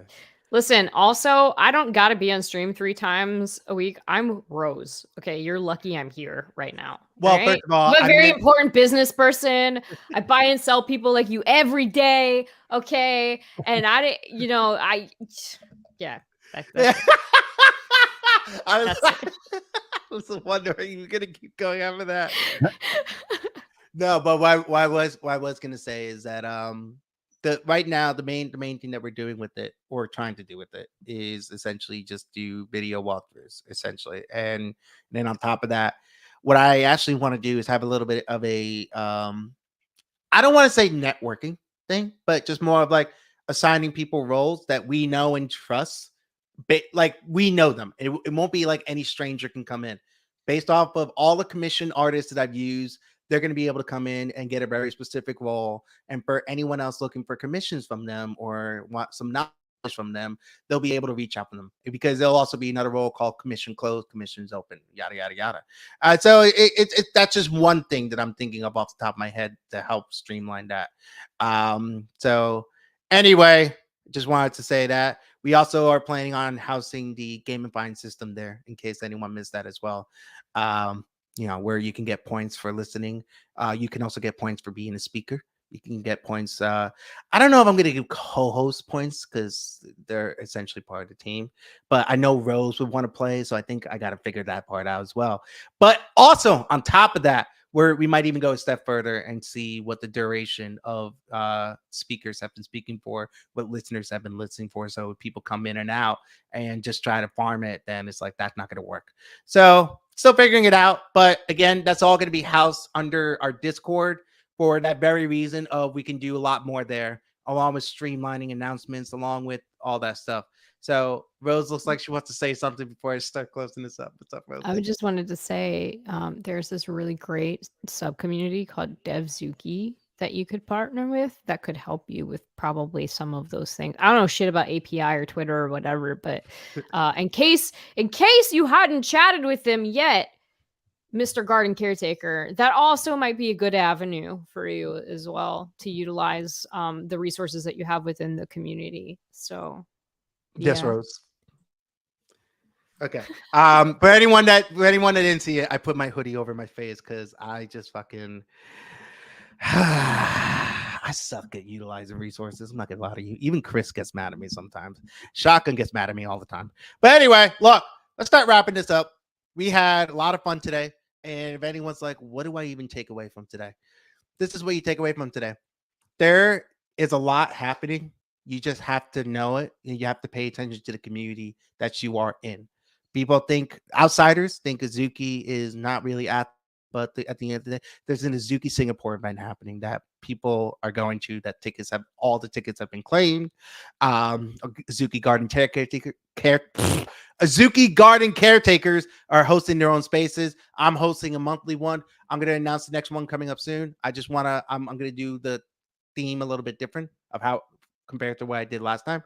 Listen, also, I don't got to be on stream 3 times a week. I'm Rose. Okay, you're lucky I'm here right now. Well, right? first of all, I'm a very important business person. I buy and sell people like you every day. Okay, and I was wondering you're gonna keep going after that. No, but what I was gonna say is that right now the main thing that we're doing with it or trying to do with it is essentially just do video walkthroughs essentially, and then on top of that, what I actually want to do is have a little bit of a I don't want to say networking thing, but just more of like assigning people roles that we know and trust. Like we know them. It won't be like any stranger can come in. Based off of all the commission artists that I've used, they're going to be able to come in and get a very specific role. And for anyone else looking for commissions from them or want some knowledge from them, they'll be able to reach out to them, because there'll also be another role called commission closed, commissions open, yada, yada, yada. So that's just one thing that I'm thinking of off the top of my head to help streamline that. So anyway, just wanted to say that we also are planning on housing the gamifying system there in case anyone missed that as well. Where you can get points for listening. You can also get points for being a speaker. You can get points. I don't know if I'm going to give co-host points because they're essentially part of the team. But I know Rose would want to play, so I think I got to figure that part out as well. But also on top of that, we might even go a step further and see what the duration of speakers have been speaking for, what listeners have been listening for. So if people come in and out and just try to farm it, then it's like that's not going to work. So still figuring it out. But again, that's all going to be housed under our Discord for that very reason of we can do a lot more there, along with streamlining announcements, along with all that stuff. So Rose looks like she wants to say something before I start closing this up. What's up, Rose? I just wanted to say there's this really great sub community called DevZuki that you could partner with that could help you with probably some of those things. I don't know shit about API or Twitter or whatever, but in case you hadn't chatted with them yet, Mr. Garden Caretaker, that also might be a good avenue for you as well to utilize the resources that you have within the community. So yes, Rose. Okay. For anyone that didn't see it, I put my hoodie over my face because I just fucking I suck at utilizing resources. I'm not gonna lie to you. Even Chris gets mad at me sometimes. Shotgun gets mad at me all the time. But anyway, look, let's start wrapping this up. We had a lot of fun today. And if anyone's like, what do I even take away from today? This is what you take away from today. There is a lot happening. You just have to know it. And you have to pay attention to the community that you are in. People think, outsiders think Azuki is not really at, but at the end of the day, there's an Azuki Singapore event happening that people are going to, that all the tickets have been claimed. Azuki Garden Caretakers are hosting their own spaces. I'm hosting a monthly one. I'm going to announce the next one coming up soon. I'm going to do the theme a little bit different of how compared to what I did last time.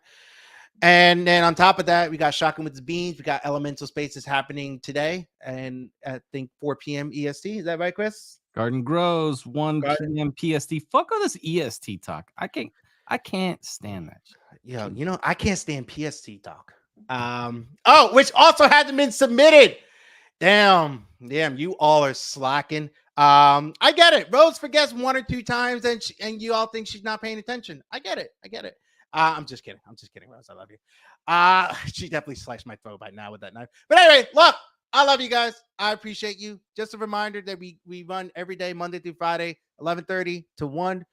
And then on top of that, we got Shotgun with the Beans. We got Elemental Spaces happening today, and I think 4 p.m. EST. Is that right, Chris? Garden Grows 1 p.m. PST. Fuck all this EST talk. I can't stand that shit. Yo, I can't stand PST talk. Which also hasn't been submitted. Damn, you all are slacking. I get it. Rose forgets 1 or 2 times, and you all think she's not paying attention. I get it. I'm just kidding, Rose. I love you. She definitely sliced my throat by now with that knife. But anyway, look, I love you guys. I appreciate you. Just a reminder that we run every day, Monday through Friday, 11:30 to 1.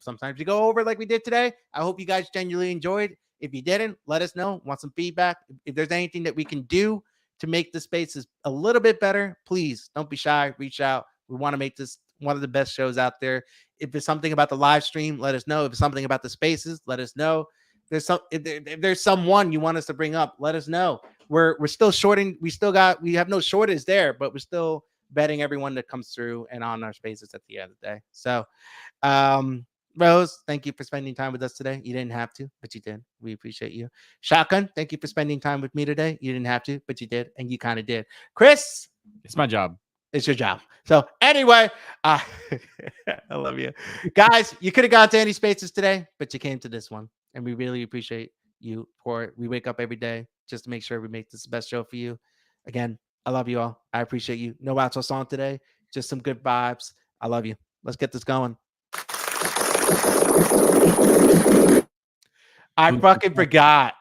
Sometimes you go over like we did today. I hope you guys genuinely enjoyed. If you didn't, let us know. Want some feedback? If there's anything that we can do to make the spaces a little bit better, please don't be shy. Reach out. We want to make this one of the best shows out there. If it's something about the live stream, let us know. If it's something about the spaces, let us know. If there's someone you want us to bring up, let us know. We're still shorting. We have no shortage there, but we're still betting everyone that comes through and on our spaces at the end of the day. So, Rose, thank you for spending time with us today. You didn't have to, but you did. We appreciate you. Shotgun, thank you for spending time with me today. You didn't have to, but you did, and you kind of did. Chris, it's my job. It's your job. So anyway, I love you guys. You could have gone to any spaces today, but you came to this one, and we really appreciate you for it. We wake up every day just to make sure we make this the best show for you. Again, I love you all. I appreciate you. No outro song today, just some good vibes. I love you. Let's get this going. I fucking forgot.